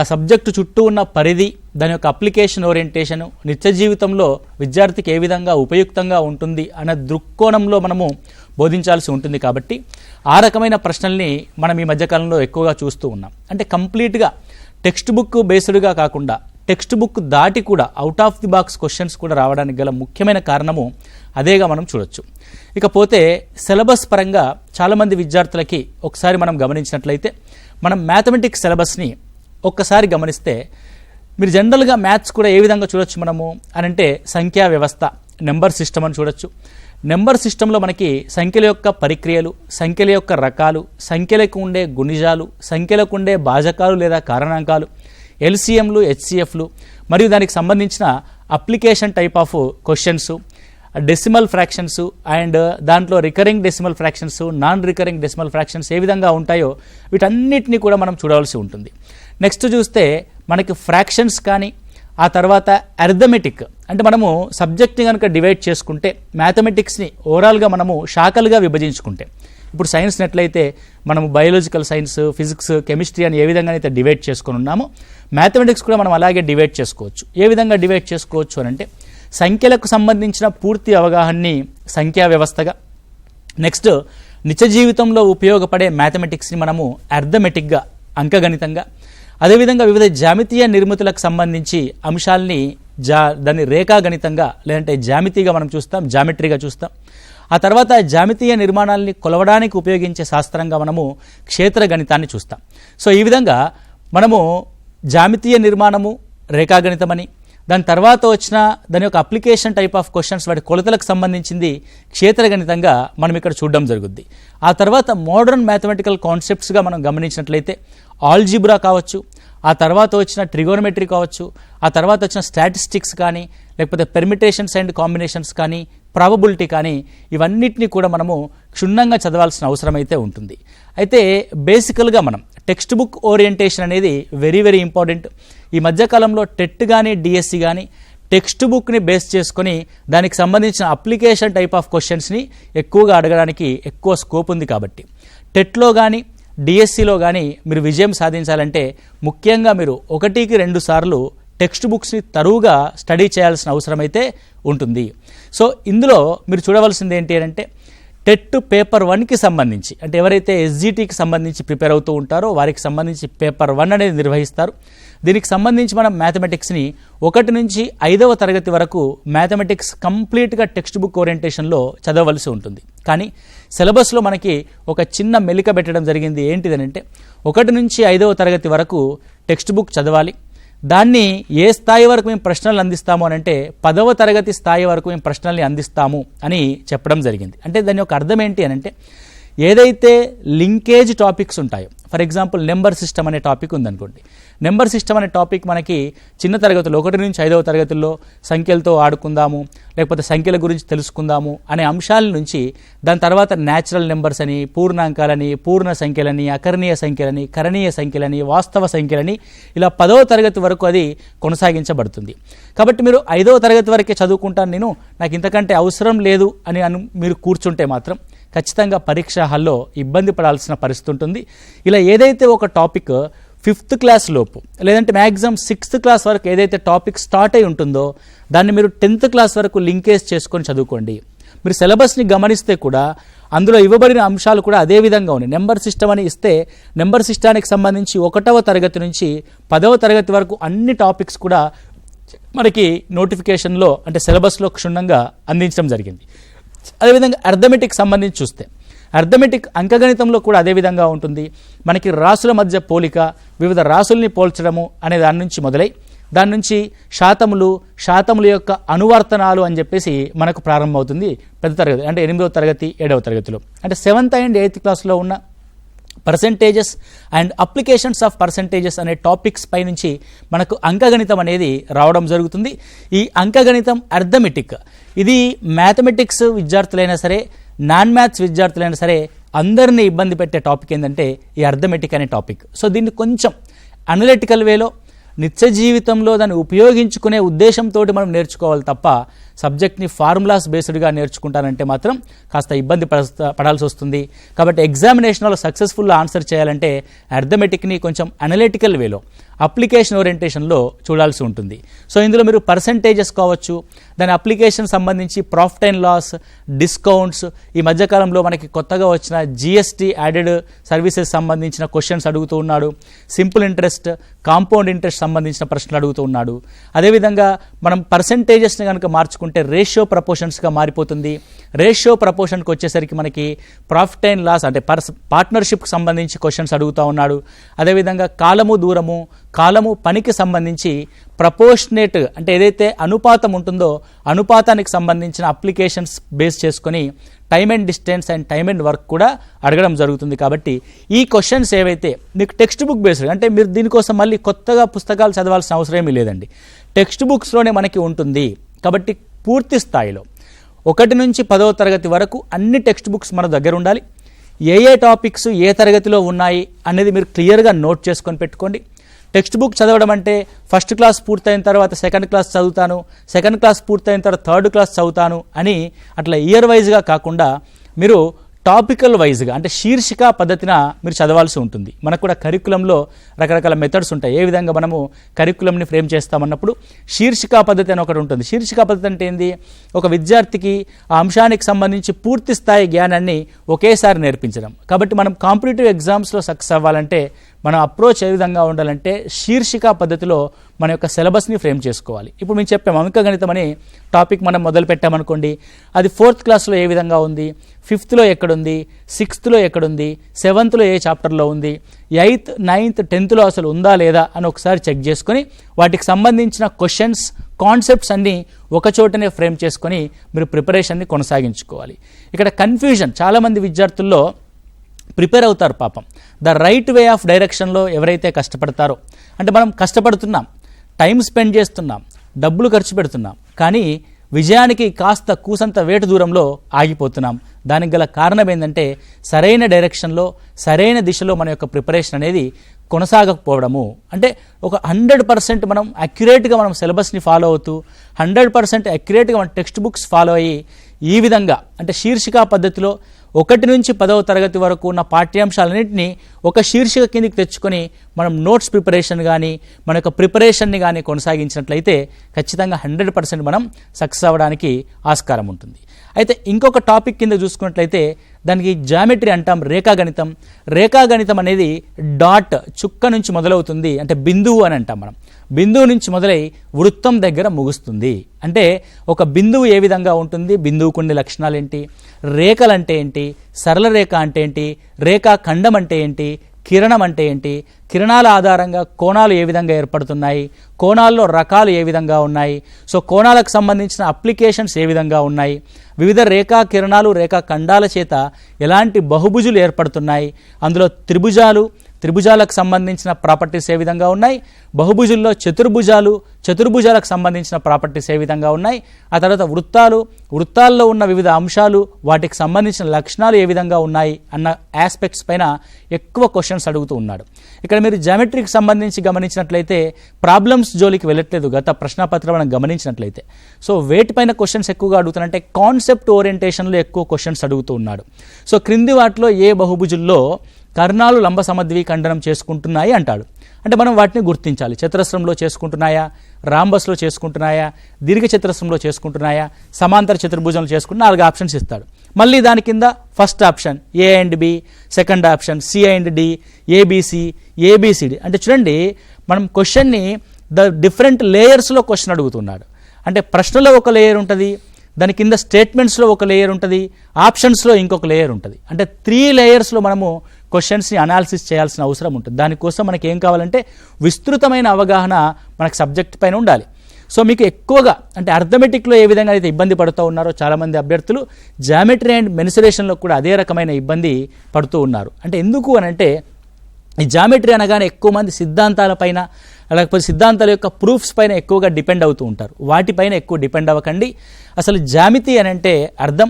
ఆ సబ్జెక్టు చుట్టూ ఉన్న పరిధి, దాని యొక్క అప్లికేషన్ ఓరియంటేషను, నిత్య జీవితంలో విద్యార్థికి ఏ విధంగా ఉపయుక్తంగా ఉంటుంది అనే దృక్కోణంలో మనము బోధించాల్సి ఉంటుంది. కాబట్టి ఆ రకమైన ప్రశ్నల్ని మనం ఈ మధ్యకాలంలో ఎక్కువగా చూస్తూ ఉన్నాం. అంటే కంప్లీట్గా టెక్స్ట్ బుక్ బేస్డ్గా కాకుండా టెక్స్ట్ బుక్ దాటి కూడా out of the box questions కూడా రావడానికి గల ముఖ్యమైన కారణము అదేగా మనం చూడొచ్చు. ఇకపోతే సిలబస్ పరంగా చాలామంది విద్యార్థులకి ఒకసారి మనం గమనించినట్లయితే మనం మ్యాథమెటిక్స్ సిలబస్ని ఒక్కసారి గమనిస్తే మీరు జనరల్గా మ్యాథ్స్ కూడా ఏ విధంగా చూడొచ్చు మనము అని అంటే సంఖ్యా వ్యవస్థ, నెంబర్ సిస్టమ్ అని చూడొచ్చు. నెంబర్ సిస్టంలో మనకి సంఖ్యల యొక్క పరిక్రియలు, సంఖ్యల యొక్క రకాలు, సంఖ్యలకు ఉండే గుణిజాలు, సంఖ్యలకు ఉండే భాజకాలు లేదా కారణాంకాలు, ఎల్సిఎంలు, హెచ్సిఎఫ్లు మరియు దానికి సంబంధించిన application type of questions, decimal fractions and దాంట్లో recurring decimal fractions, non recurring decimal fractions ఏ విధంగా ఉంటాయో వీటన్నిటిని కూడా మనం చూడవలసి ఉంటుంది. నెక్స్ట్ చూస్తే మనకి ఫ్రాక్షన్స్ కానీ ఆ తర్వాత అర్థమెటిక్ అంటే మనము సబ్జెక్ట్ని కనుక డివైడ్ చేసుకుంటే మ్యాథమెటిక్స్ని ఓవరాల్గా మనము శాఖలుగా విభజించుకుంటే ఇప్పుడు సైన్స్ ఎట్లయితే మనము బయాలజికల్ సైన్స్, ఫిజిక్స్, కెమిస్ట్రీ అని ఏ విధంగా అయితే డివైడ్ చేసుకొని ఉన్నామో మ్యాథమెటిక్స్ కూడా మనం అలాగే డివైడ్ చేసుకోవచ్చు. ఏ విధంగా డివైడ్ చేసుకోవచ్చు అని అంటే సంఖ్యలకు సంబంధించిన పూర్తి అవగాహనని సంఖ్యా వ్యవస్థగా, నెక్స్ట్ నిత్య జీవితంలో ఉపయోగపడే మ్యాథమెటిక్స్ని మనము అర్థమెటిక్గా అంకగణితంగా, అదేవిధంగా వివిధ జామితీయ నిర్మితులకు సంబంధించి అంశాలని దాన్ని రేఖాగణితంగా లేదంటే జామితీగా మనం చూస్తాం, జామెట్రీగా చూస్తాం. ఆ తర్వాత జామితీయ నిర్మాణాలని కొలవడానికి ఉపయోగించే శాస్త్రంగా మనము క్షేత్ర గణితాన్ని చూస్తాం. సో ఈ విధంగా మనము జామితీయ నిర్మాణము రేఖాగణితమని, దాని తర్వాత వచ్చిన దాని యొక్క అప్లికేషన్ టైప్ ఆఫ్ క్వశ్చన్స్ వాటి కొలతలకు సంబంధించింది క్షేత్రగణితంగా మనం ఇక్కడ చూడడం జరుగుద్ది. ఆ తర్వాత మోడర్న్ మ్యాథమెటికల్ కాన్సెప్ట్స్గా మనం గమనించినట్లయితే ఆల్జిబ్రా కావచ్చు, ఆ తర్వాత వచ్చిన ట్రిగోనమెట్రీ కావచ్చు, ఆ తర్వాత వచ్చిన స్టాటిస్టిక్స్ కానీ లేకపోతే పెర్మిటేషన్స్ అండ్ కాంబినేషన్స్ కానీ ప్రాబబిలిటీ కానీ ఇవన్నిటిని కూడా మనము క్షుణ్ణంగా చదవాల్సిన అవసరం అయితే ఉంటుంది. అయితే బేసికల్గా మనం టెక్స్ట్ బుక్ ఓరియంటేషన్ అనేది వెరీ వెరీ ఇంపార్టెంట్. ఈ మధ్యకాలంలో టెట్ కానీ డిఎస్సి కానీ టెక్స్ట్ బుక్ని బేస్ చేసుకొని దానికి సంబంధించిన అప్లికేషన్ టైప్ ఆఫ్ క్వశ్చన్స్ని ఎక్కువగా అడగడానికి ఎక్కువ స్కోప్ ఉంది. కాబట్టి టెట్లో కానీ డిఎస్సిలో కానీ మీరు విజయం సాధించాలంటే ముఖ్యంగా మీరు 1-2 సార్లు టెక్స్ట్ బుక్స్ని తరువుగా స్టడీ చేయాల్సిన అవసరం అయితే ఉంటుంది. సో ఇందులో మీరు చూడవలసింది ఏంటి అంటే టెట్ పేపర్ 1కి సంబంధించి అంటే ఎవరైతే ఎస్జిటికి సంబంధించి ప్రిపేర్ అవుతూ ఉంటారో వారికి సంబంధించి పేపర్ 1 అనేది నిర్వహిస్తారు. దీనికి సంబంధించి మనం మ్యాథమెటిక్స్ని 1 నుంచి 5వ తరగతి వరకు మ్యాథమెటిక్స్ కంప్లీట్గా టెక్స్ట్ బుక్ ఓరియంటేషన్లో చదవవలసి ఉంటుంది. కానీ సిలబస్లో మనకి ఒక చిన్న మెలిక పెట్టడం జరిగింది. ఏంటిదనంటే 1 నుంచి 5వ తరగతి వరకు టెక్స్ట్ బుక్ చదవాలి. దాన్ని ఏ స్థాయి వరకు మేము ప్రశ్నలు అందిస్తాము అని అంటే 10వ తరగతి స్థాయి వరకు మేము ప్రశ్నల్ని అందిస్తాము అని చెప్పడం జరిగింది. అంటే దాని యొక్క అర్థం ఏంటి అని అంటే ఏదైతే లింకేజ్ టాపిక్స్ ఉంటాయో, ఫర్ ఎగ్జాంపుల్ నెంబర్ సిస్టమ్ అనే టాపిక్ ఉందనుకోండి. నెంబర్ సిస్టమ్ అనే టాపిక్ మనకి చిన్న తరగతుల్లో 1 నుంచి 5వ తరగతుల్లో సంఖ్యలతో ఆడుకుందాము, లేకపోతే సంఖ్యల గురించి తెలుసుకుందాము అనే అంశాల నుంచి దాని తర్వాత న్యాచురల్ నెంబర్స్ అని, పూర్ణాంకాలని, పూర్ణ సంఖ్యలని, అకరణీయ సంఖ్యలని, కరణీయ సంఖ్యలని, వాస్తవ సంఖ్యలని ఇలా 10వ తరగతి వరకు అది కొనసాగించబడుతుంది. కాబట్టి మీరు 5వ తరగతి వరకే చదువుకుంటాను నేను, నాకు ఇంతకంటే అవసరం లేదు అని మీరు కూర్చుంటే మాత్రం ఖచ్చితంగా పరీక్ష హాల్లో ఇబ్బంది పడాల్సిన పరిస్థితి ఉంటుంది. ఇలా ఏదైతే ఒక టాపిక్ 5th క్లాస్ లోపు లేదంటే మ్యాక్సిమం 6th క్లాస్ వరకు ఏదైతే టాపిక్ స్టార్ట్ అయి ఉంటుందో దాన్ని మీరు 10th క్లాస్ వరకు లింకేజ్ చేసుకొని చదువుకోండి. మీరు సిలబస్ని గమనిస్తే కూడా అందులో ఇవ్వబడిన అంశాలు కూడా అదే విధంగా ఉన్నాయి. నెంబర్ సిస్టమ్ అని ఇస్తే నెంబర్ సిస్టానికి సంబంధించి 1వ తరగతి నుంచి 10వ తరగతి వరకు అన్ని టాపిక్స్ కూడా మనకి నోటిఫికేషన్లో అంటే సిలబస్లో క్షుణ్ణంగా అందించడం జరిగింది. అదేవిధంగా అర్థమెటిక్ సంబంధించి చూస్తే అర్థమెటిక్ అంకగణితంలో కూడా అదే విధంగా ఉంటుంది. మనకి రాసుల మధ్య పోలిక, వివిధ రాసుల్ని పోల్చడము అనే దాని నుంచి మొదలై దాని నుంచి శాతముల యొక్క అనువర్తనాలు అని చెప్పేసి మనకు ప్రారంభమవుతుంది పెద్ద తరగతి అంటే 8వ తరగతి 7వ తరగతిలో. అంటే 7th and 8th క్లాస్లో ఉన్న percentages and applications of percentages అనే టాపిక్స్ పై నుంచి మనకు అంకగణితం అనేది రావడం జరుగుతుంది. ఈ అంకగణితం అర్థమెటిక్ ఇది మ్యాథమెటిక్స్ విద్యార్థులైనా సరే, నాన్ మ్యాథ్స్ విద్యార్థులైనా సరే అందరినీ ఇబ్బంది పెట్టే టాపిక్ ఏంటంటే ఈ అర్థమెటిక్ అనే టాపిక్. సో దీన్ని కొంచెం అనలిటికల్ వేలో నిత్య జీవితంలో దాన్ని ఉపయోగించుకునే ఉద్దేశంతో మనం నేర్చుకోవాలి తప్ప సబ్జెక్ట్ని ఫార్ములాస్ బేస్డ్గా నేర్చుకుంటానంటే మాత్రం కాస్త ఇబ్బంది పడాల్సి వస్తుంది. కాబట్టి ఎగ్జామినేషన్లో సక్సెస్ఫుల్గా ఆన్సర్ చేయాలంటే అర్థమెటిక్ని కొంచెం అనలిటికల్ వేలో అప్లికేషన్ ఓరియంటేషన్లో చూడాల్సి ఉంటుంది. సో ఇందులో మీరు పర్సంటేజెస్ కావచ్చు, దాని అప్లికేషన్ సంబంధించి ప్రాఫిట్ అండ్ లాస్, డిస్కౌంట్స్, ఈ మధ్యకాలంలో మనకి కొత్తగా వచ్చిన జిఎస్టీ యాడెడ్ సర్వీసెస్ సంబంధించిన క్వశ్చన్స్ అడుగుతూ ఉన్నాడు. సింపుల్ ఇంట్రెస్ట్, కాంపౌండ్ ఇంట్రెస్ట్ సంబంధించిన ప్రశ్నలు అడుగుతూ ఉన్నాడు. అదేవిధంగా మనం పర్సంటేజెస్ని కనుక మార్చుకుంటే రేషియో ప్రపోర్షన్స్గా మారిపోతుంది. రేషియో ప్రపోర్షన్కి వచ్చేసరికి మనకి ప్రాఫిట్ అండ్ లాస్ అంటే పార్ట్నర్షిప్కి సంబంధించి క్వశ్చన్స్ అడుగుతూ ఉన్నాడు. అదేవిధంగా కాలము దూరము, కాలము పనికి సంబంధించి ప్రపోర్షనేట్ అంటే ఏదైతే అనుపాతం ఉంటుందో అనుపాతానికి సంబంధించిన అప్లికేషన్స్ బేస్ చేసుకొని time and distance and time and work కూడా అడగడం జరుగుతుంది. కాబట్టి ఈ క్వశ్చన్స్ ఏవైతే మీకు టెక్స్ట్ బుక్ బేస్డ్ అంటే మీరు దీనికోసం మళ్ళీ కొత్తగా పుస్తకాలు చదవాల్సిన అవసరం ఏమీ లేదండి. టెక్స్ట్ బుక్స్లోనే మనకి ఉంటుంది. కాబట్టి పూర్తి స్థాయిలో 1 నుంచి 10వ తరగతి వరకు అన్ని టెక్స్ట్ బుక్స్ మన దగ్గర ఉండాలి. ఏ టాపిక్స్ ఏ తరగతిలో ఉన్నాయి అనేది మీరు క్లియర్గా నోట్ చేసుకొని పెట్టుకోండి. టెక్స్ట్ బుక్ చదవడం అంటే ఫస్ట్ క్లాస్ పూర్తయిన తర్వాత సెకండ్ క్లాస్ చదువుతాను, సెకండ్ క్లాస్ పూర్తయిన తర్వాత థర్డ్ క్లాస్ చదువుతాను అని అట్లా ఇయర్ వైజ్గా కాకుండా మీరు టాపికల్ వైజ్గా అంటే శీర్షిక పద్ధతిన మీరు చదవాల్సి ఉంటుంది. మనకు కూడా కరికులంలో రకరకాల మెథడ్స్ ఉంటాయి. ఏ విధంగా మనము కరికులంని ఫ్రేమ్ చేస్తామన్నప్పుడు శీర్షిక పద్ధతి అని ఒకటి ఉంటుంది. శీర్షిక పద్ధతి అంటే ఏంది? ఒక విద్యార్థికి ఆ అంశానికి సంబంధించి పూర్తి స్థాయి జ్ఞానాన్ని ఒకేసారి నేర్పించడం. కాబట్టి మనం కాంపిటేటివ్ ఎగ్జామ్స్లో సక్సెస్ అవ్వాలంటే మనం అప్రోచ్ ఏ విధంగా ఉండాలంటే శీర్షిక పద్ధతిలో మన యొక్క సిలబస్ని ఫ్రేమ్ చేసుకోవాలి. ఇప్పుడు మేము చెప్పాము అంకగణితం అని టాపిక్ మనం మొదలు పెట్టామనుకోండి, అది 4th క్లాస్లో ఏ విధంగా ఉంది, 5th ఎక్కడుంది, 6th ఎక్కడుంది, 7th ఏ చాప్టర్లో ఉంది, 8th 9th 10th అసలు ఉందా లేదా అని ఒకసారి చెక్ చేసుకొని వాటికి సంబంధించిన క్వశ్చన్స్ కాన్సెప్ట్స్ అన్నీ ఒక చోటనే ఫ్రేమ్ చేసుకొని మీరు ప్రిపరేషన్ని కొనసాగించుకోవాలి. ఇక్కడ కన్ఫ్యూజన్ చాలామంది విద్యార్థుల్లో ప్రిపేర్ అవుతారు పాపం. ద రైట్ వే ఆఫ్ డైరెక్షన్లో ఎవరైతే కష్టపడతారో అంటే మనం కష్టపడుతున్నాం, టైం స్పెండ్ చేస్తున్నాం, డబ్బులు ఖర్చు పెడుతున్నాం, కానీ విజయానికి కాస్త కూసంత వేటు దూరంలో ఆగిపోతున్నాం. దానికి గల కారణం ఏంటంటే సరైన డైరెక్షన్లో సరైన దిశలో మన యొక్క ప్రిపరేషన్ అనేది కొనసాగకపోవడము. అంటే ఒక 100% మనం అక్యురేట్గా మనం సిలబస్ని ఫాలో అవుతూ 100% అక్యురేట్గా మన టెక్స్ట్ బుక్స్ ఫాలో అయ్యి ఈ విధంగా అంటే శీర్షిక పద్ధతిలో 1 నుంచి 10వ తరగతి వరకు ఉన్న పాఠ్యాంశాలన్నింటినీ ఒక శీర్షిక కిందికి తెచ్చుకొని మనం నోట్స్ ప్రిపరేషన్ కానీ మన యొక్క ప్రిపరేషన్ని కానీ కొనసాగించినట్లయితే ఖచ్చితంగా 100% మనం సక్సెస్ అవ్వడానికి ఆస్కారం ఉంటుంది. అయితే ఇంకొక టాపిక్ కింద చూసుకున్నట్లయితే దానికి జామెట్రీ అంటాం, రేఖాగణితం. రేఖాగణితం అనేది డాట్ చుక్క నుంచి మొదలవుతుంది, అంటే బిందువు అని అంటాం మనం. బిందువు నుంచి మొదలై వృత్తం దగ్గర ముగుస్తుంది. అంటే ఒక బిందువు ఏ విధంగా ఉంటుంది, బిందువుకు ఉండే లక్షణాలు ఏంటి, రేఖలు అంటే ఏంటి, సరళ రేఖ అంటే ఏంటి, రేఖాఖండం అంటే ఏంటి, కిరణం అంటే ఏంటి, కిరణాల ఆధారంగా కోణాలు ఏ విధంగా ఏర్పడుతున్నాయి, కోణాల్లో రకాలు ఏ విధంగా ఉన్నాయి, సో కోణాలకు సంబంధించిన అప్లికేషన్స్ ఏ విధంగా ఉన్నాయి, వివిధ రేఖా కిరణాలు రేఖా ఖండాల చేత ఎలాంటి బహుభుజులు ఏర్పడుతున్నాయి, అందులో త్రిభుజాలకు సంబంధించిన ప్రాపర్టీస్ ఏ విధంగా ఉన్నాయి, బహుభుజుల్లో చతుర్భుజాలకు సంబంధించిన ప్రాపర్టీస్ ఏ విధంగా ఉన్నాయి, ఆ తర్వాత వృత్తాల్లో ఉన్న వివిధ అంశాలు వాటికి సంబంధించిన లక్షణాలు ఏ విధంగా ఉన్నాయి అన్న ఆస్పెక్ట్స్ పైన ఎక్కువ క్వశ్చన్స్ అడుగుతూ ఉన్నాడు. ఇక్కడ మీరు జామెట్రీకి సంబంధించి గమనించినట్లయితే ప్రాబ్లమ్స్ జోలికి వెళ్ళట్లేదు గత ప్రశ్నపత్రం మనం గమనించినట్లయితే. సో వేటిపైన క్వశ్చన్స్ ఎక్కువగా అడుగుతానంటే కాన్సెప్ట్ ఓరియంటేషన్లో ఎక్కువ క్వశ్చన్స్ అడుగుతూ ఉన్నాడు. సో క్రింది వాటిలో ఏ బహుభుజుల్లో కర్ణాలు లంబ సమద్విఖండనం చేసుకుంటున్నాయి అంటాడు. అంటే మనం వాటిని గుర్తించాలి. చతురస్రంలో చేసుకుంటున్నాయా, రాంబస్లో చేసుకుంటున్నాయా, దీర్ఘచతురస్రంలో చేసుకుంటున్నాయా, సమాంతర చతుర్భుజంలో చేసుకుంటున్నా 4 ఆప్షన్స్ ఇస్తాడు. మళ్ళీ దాని కింద first option A and B, second option C and D, ABC, ABCD. అంటే చూడండి మనం క్వశ్చన్ని డిఫరెంట్ లేయర్స్లో క్వశ్చన్ అడుగుతున్నాడు. అంటే ప్రశ్నలో ఒక లేయర్ ఉంటుంది, దాని కింద స్టేట్మెంట్స్లో ఒక లేయర్ ఉంటుంది, ఆప్షన్స్లో ఇంకొక లేయర్ ఉంటుంది. అంటే 3 లేయర్స్లో మనము క్వశ్చన్స్ని అనాలిసిస్ చేయాల్సిన అవసరం ఉంటుంది. దానికోసం మనకి ఏం కావాలంటే విస్తృతమైన అవగాహన మనకు సబ్జెక్ట్ పైన ఉండాలి. సో మీకు ఎక్కువగా అంటే అర్థమెటిక్లో ఏ విధంగా అయితే ఇబ్బంది పడుతూ ఉన్నారో చాలామంది అభ్యర్థులు జామెట్రీ అండ్ మెన్సురేషన్లో కూడా అదే రకమైన ఇబ్బంది పడుతూ ఉన్నారు. అంటే ఎందుకు అని అంటే ఈ జామెట్రీ అనగానే ఎక్కువ మంది సిద్ధాంతాలపైన లేకపోతే సిద్ధాంతాల యొక్క ప్రూఫ్స్ పైన ఎక్కువగా డిపెండ్ అవుతూ ఉంటారు. వాటిపైన ఎక్కువ డిపెండ్ అవ్వకండి. అసలు జామితి అని అంటే అర్థం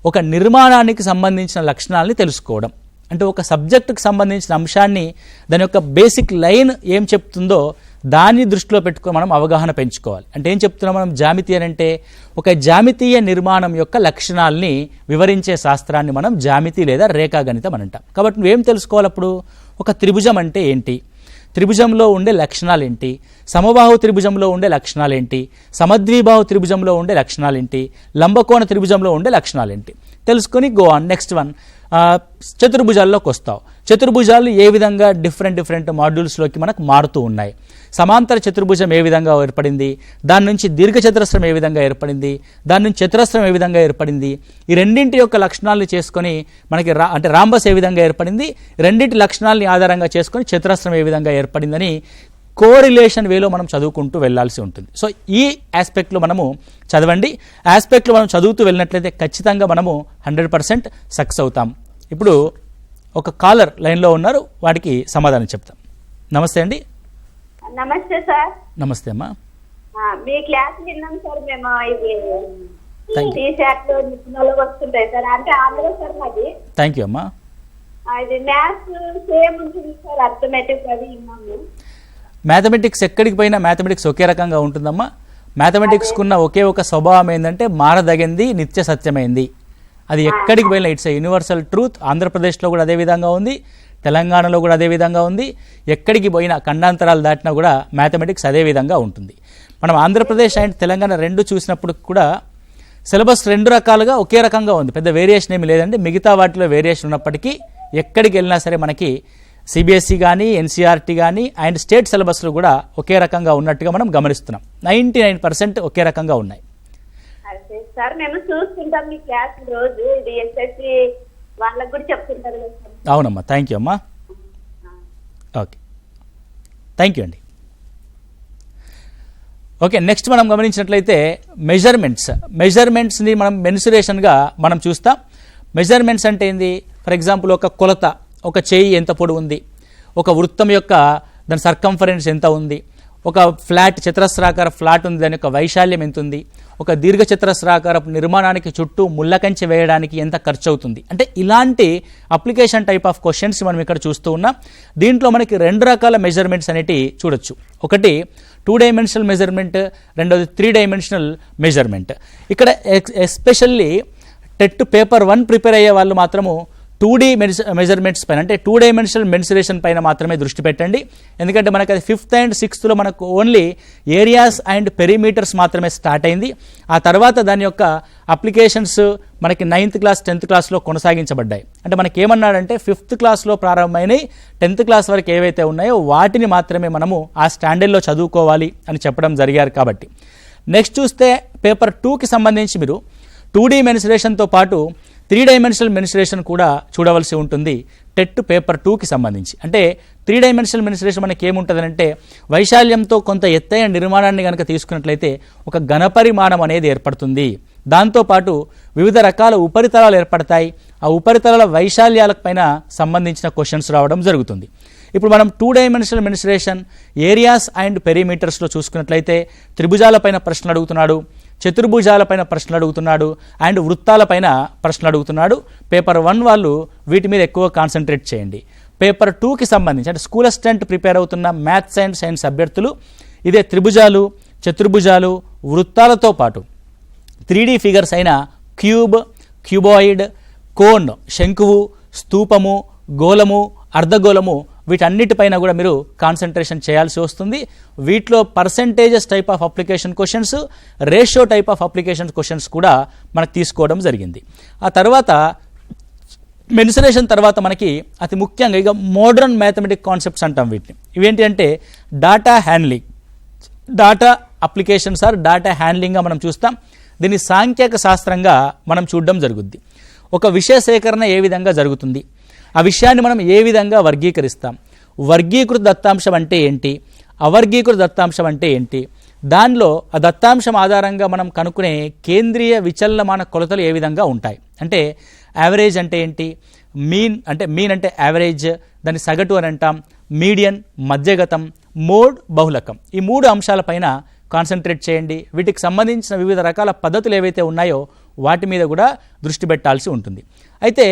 ఒక నిర్మాణానికి సంబంధించిన లక్షణాలని తెలుసుకోవడం. అంటే ఒక సబ్జెక్టుకు సంబంధించిన అంశాన్ని దాని యొక్క బేసిక్ లైన్ ఏం చెప్తుందో దాన్ని దృష్టిలో పెట్టుకొని మనం అవగాహన పెంచుకోవాలి. అంటే ఏం చెప్తున్నాం మనం జామితి అని అంటే ఒక జామితీయ నిర్మాణం యొక్క లక్షణాలని వివరించే శాస్త్రాన్ని మనం జామితి లేదా రేఖాగణితం అని అంటాం. కాబట్టి నువ్వేం తెలుసుకోవాలి అప్పుడు ఒక త్రిభుజం అంటే ఏంటి, త్రిభుజంలో ఉండే లక్షణాలు ఏంటి, సమబాహు త్రిభుజంలో ఉండే లక్షణాలు ఏంటి, సమద్విబాహు త్రిభుజంలో ఉండే లక్షణాలు ఏంటి, లంబకోణ త్రిభుజంలో ఉండే లక్షణాలు ఏంటి తెలుసుకొని గో ఆన్. నెక్స్ట్ వన్ చతుర్భుజాల్లోకి వస్తావు. చతుర్భుజాలు ఏ విధంగా డిఫరెంట్ మాడ్యూల్స్లోకి మనకు మారుతూ ఉన్నాయి. సమాంతర చతుర్భుజం ఏ విధంగా ఏర్పడింది, దాని నుంచి దీర్ఘచతురస్రం ఏ విధంగా ఏర్పడింది, దాని నుంచి చతురస్రం ఏ విధంగా ఏర్పడింది, ఈ రెండింటి యొక్క లక్షణాలను చేసుకొని మనకి అంటే రాంబస్ ఏ విధంగా ఏర్పడింది, రెండింటి లక్షణాలని ఆధారంగా చేసుకొని చతురస్రం ఏ విధంగా ఏర్పడిందని కోరిలేషన్ వేలో మనం చదువుకుంటూ వెళ్ళాల్సి ఉంటుంది. సో ఈ ఆస్పెక్ట్లో మనము చదవండి. ఆస్పెక్ట్లో మనం చదువుతూ వెళ్ళినట్లయితే ఖచ్చితంగా మనము 100% సక్సెస్ అవుతాం. ఇప్పుడు ఒక కాలర్ లైన్లో ఉన్నారు, వాటికి సమాధానం చెప్తాం. నమస్తే అండి. నమస్తే సార్. నమస్తే అమ్మా. మీ క్లాస్ విన్నాం సార్. మేము ఇది థ్యాంక్ యూ. టీషర్ట్లు నిపుణులు వస్తుంటాయి సార్, అంటే ఆంధ్ర సార్ మాది. థ్యాంక్ యూ అమ్మా. ఇది మ్యాథ్స్ సేమ్ ఉంటుంది సార్, అర్థమెటిక్ అది విన్నాము. మ్యాథమెటిక్స్ ఎక్కడికి పోయినా మ్యాథమెటిక్స్ ఒకే రకంగా ఉంటుందమ్మా. మ్యాథమెటిక్స్కు ఉన్న ఒకే ఒక స్వభావం ఏంటంటే మారదగింది, నిత్య సత్యమైంది. అది ఎక్కడికి పోయినా ఇట్స్ ఏ యూనివర్సల్ ట్రూత్. ఆంధ్రప్రదేశ్లో కూడా అదే విధంగా ఉంది, తెలంగాణలో కూడా అదే విధంగా ఉంది. ఎక్కడికి పోయినా ఖండాంతరాలు దాటినా కూడా మ్యాథమెటిక్స్ అదే విధంగా ఉంటుంది. మనం ఆంధ్రప్రదేశ్ అండ్ తెలంగాణ రెండు చూసినప్పుడు కూడా సిలబస్ రెండు రకాలుగా ఒకే రకంగా ఉంది, పెద్ద వేరియేషన్ ఏమి లేదండి. మిగతా వాటిలో వేరియేషన్ ఉన్నప్పటికీ ఎక్కడికి వెళ్ళినా సరే మనకి సిబిఎస్ఈ కానీ ఎన్సీఆర్టీ కానీ అండ్ స్టేట్ సిలబస్లు కూడా ఒకే రకంగా ఉన్నట్టుగా మనం గమనిస్తున్నాం. 99% ఒకే రకంగా ఉన్నాయి. అదే సార్, మేము చూస్తుంటాం మీ క్లాస్ రోజు. ఇది ఎస్ఎస్సి వాళ్ళకు కూడా చెప్తుంటారు కదా సార్. అవునమ్మా, థ్యాంక్ యూ అమ్మా. ఓకే, థ్యాంక్ యూ అండి. ఓకే, నెక్స్ట్ మనం గమనించినట్లయితే మెజర్మెంట్స్ని మనం మెన్సురేషన్గా మనం చూస్తాం. మెజర్మెంట్స్ అంటే ఏంది? ఫర్ ఎగ్జాంపుల్ ఒక కొలత, ఒక చేయి ఎంత పొడవు ఉంది, ఒక వృత్తం యొక్క దాని సర్కంఫరెన్స్ ఎంత ఉంది, ఒక ఫ్లాట్ చతురస్రాకార ఫ్లాట్ ఉంది, దాని యొక్క వైశాల్యం ఎంత ఉంది, ఒక దీర్ఘ చతురస్రాకారపు నిర్మాణానికి చుట్టూ ముళ్ళకంచె వేయడానికి ఎంత ఖర్చు అవుతుంది. అంటే ఇలాంటి అప్లికేషన్ టైప్ ఆఫ్ క్వశ్చన్స్ మనం ఇక్కడ చూస్తూ ఉన్నాం. దీంట్లో మనకి రెండు రకాల మెజర్మెంట్స్ అనేటివి చూడొచ్చు. ఒకటి 2 డైమెన్షనల్ మెజర్మెంట్, రెండోది 3 డైమెన్షనల్ మెజర్మెంట్. ఇక్కడ ఎస్పెషల్లీ టెట్ పేపర్ 1 ప్రిపేర్ అయ్యే వాళ్ళు మాత్రము 2D మెజర్మెంట్స్ పైన, అంటే 2 డైమెన్షనల్ మెన్సురేషన్ పైన మాత్రమే దృష్టి పెట్టండి. ఎందుకంటే మనకు అది 5th and 6th మనకు ఓన్లీ ఏరియాస్ అండ్ పెరిమీటర్స్ మాత్రమే స్టార్ట్ అయింది. ఆ తర్వాత దాని యొక్క అప్లికేషన్స్ మనకి 9th క్లాస్ 10th క్లాస్లో కొనసాగించబడ్డాయి. అంటే మనకి ఏమన్నాడంటే 5th క్లాస్లో ప్రారంభమైనవి 10th క్లాస్ వరకు ఏవైతే ఉన్నాయో వాటిని మాత్రమే మనము ఆ స్టాండర్డ్లో చదువుకోవాలి అని చెప్పడం జరిగారు. కాబట్టి నెక్స్ట్ చూస్తే పేపర్ 2కి సంబంధించి మీరు 2D మెన్సురేషన్తో పాటు 3 డైమెన్షనల్ మెన్సురేషన్ కూడా చూడవలసి ఉంటుంది టెట్ పేపర్ 2కి సంబంధించి. అంటే 3 డైమెన్షనల్ మెన్సురేషన్ మనకి ఏముంటుందంటే వైశాల్యంతో కొంత ఎత్తైన నిర్మాణాన్ని కనుక తీసుకున్నట్లయితే ఒక ఘనపరిమాణం అనేది ఏర్పడుతుంది. దాంతోపాటు వివిధ రకాల ఉపరితలాలు ఏర్పడతాయి. ఆ ఉపరితలాల వైశాల్యాలకు పైన సంబంధించిన క్వశ్చన్స్ రావడం జరుగుతుంది. ఇప్పుడు మనం 2 డైమెన్షనల్ మెన్సురేషన్ ఏరియాస్ అండ్ పెరిమీటర్స్లో చూసుకున్నట్లయితే త్రిభుజాలపైన ప్రశ్నలు అడుగుతున్నాడు, చతుర్భుజాలపైన ప్రశ్నలు అడుగుతున్నాడు అండ్ వృత్తాలపైన ప్రశ్నలు అడుగుతున్నాడు. పేపర్ 1 వాళ్ళు వీటి మీద ఎక్కువ కాన్సన్ట్రేట్ చేయండి. పేపర్ 2కి సంబంధించి అంటే స్కూల్ అసిస్టెంట్ ప్రిపేర్ అవుతున్న మ్యాథ్స్ అండ్ సైన్స్ అభ్యర్థులు ఇదే త్రిభుజాలు, చతుర్భుజాలు, వృత్తాలతో పాటు 3D ఫిగర్స్ అయిన క్యూబ్, క్యూబాయిడ్, కోన్, శంకువు, స్తూపము, గోళము, అర్ధగోళము వీటన్నిటిపైన కూడా మీరు కాన్సన్ట్రేషన్ చేయాల్సి వస్తుంది. వీటిలో percentages type of application questions, ratio type of application questions కూడా మనకు తీసుకోవడం జరిగింది. ఆ తర్వాత మెన్సురేషన్ తర్వాత మనకి అతి ముఖ్యంగా ఇక మోడర్న్ మ్యాథమెటిక్ కాన్సెప్ట్స్ అంటాం వీటిని. ఇవేంటి అంటే data handling, data applications or data హ్యాండ్లింగ్గా మనం చూస్తాం. దీన్ని సాంఖ్యక శాస్త్రంగా మనం చూడడం జరుగుద్ది. ఒక విషయ సేకరణ ఏ విధంగా జరుగుతుంది, ఆ విషయాన్ని మనం ఏ విధంగా వర్గీకరిస్తాం, వర్గీకృత దత్తాంశం అంటే ఏంటి, అవర్గీకృత దత్తాంశం అంటే ఏంటి, దానిలో ఆ దత్తాంశం ఆధారంగా మనం కనుక్కునే కేంద్రీయ విచలనమాన కొలతలు ఏ విధంగా ఉంటాయి, అంటే యావరేజ్ అంటే ఏంటి, మీన్ అంటే యావరేజ్, దాన్ని సగటు అని అంటాం, మీడియన్ మధ్యగతం, మోడ్ బహుళకం. ఈ 3 అంశాలపైన కాన్సన్ట్రేట్ చేయండి. వీటికి సంబంధించిన వివిధ రకాల పద్ధతులు ఏవైతే ఉన్నాయో వాటి మీద కూడా దృష్టి పెట్టాల్సి ఉంటుంది. అయితే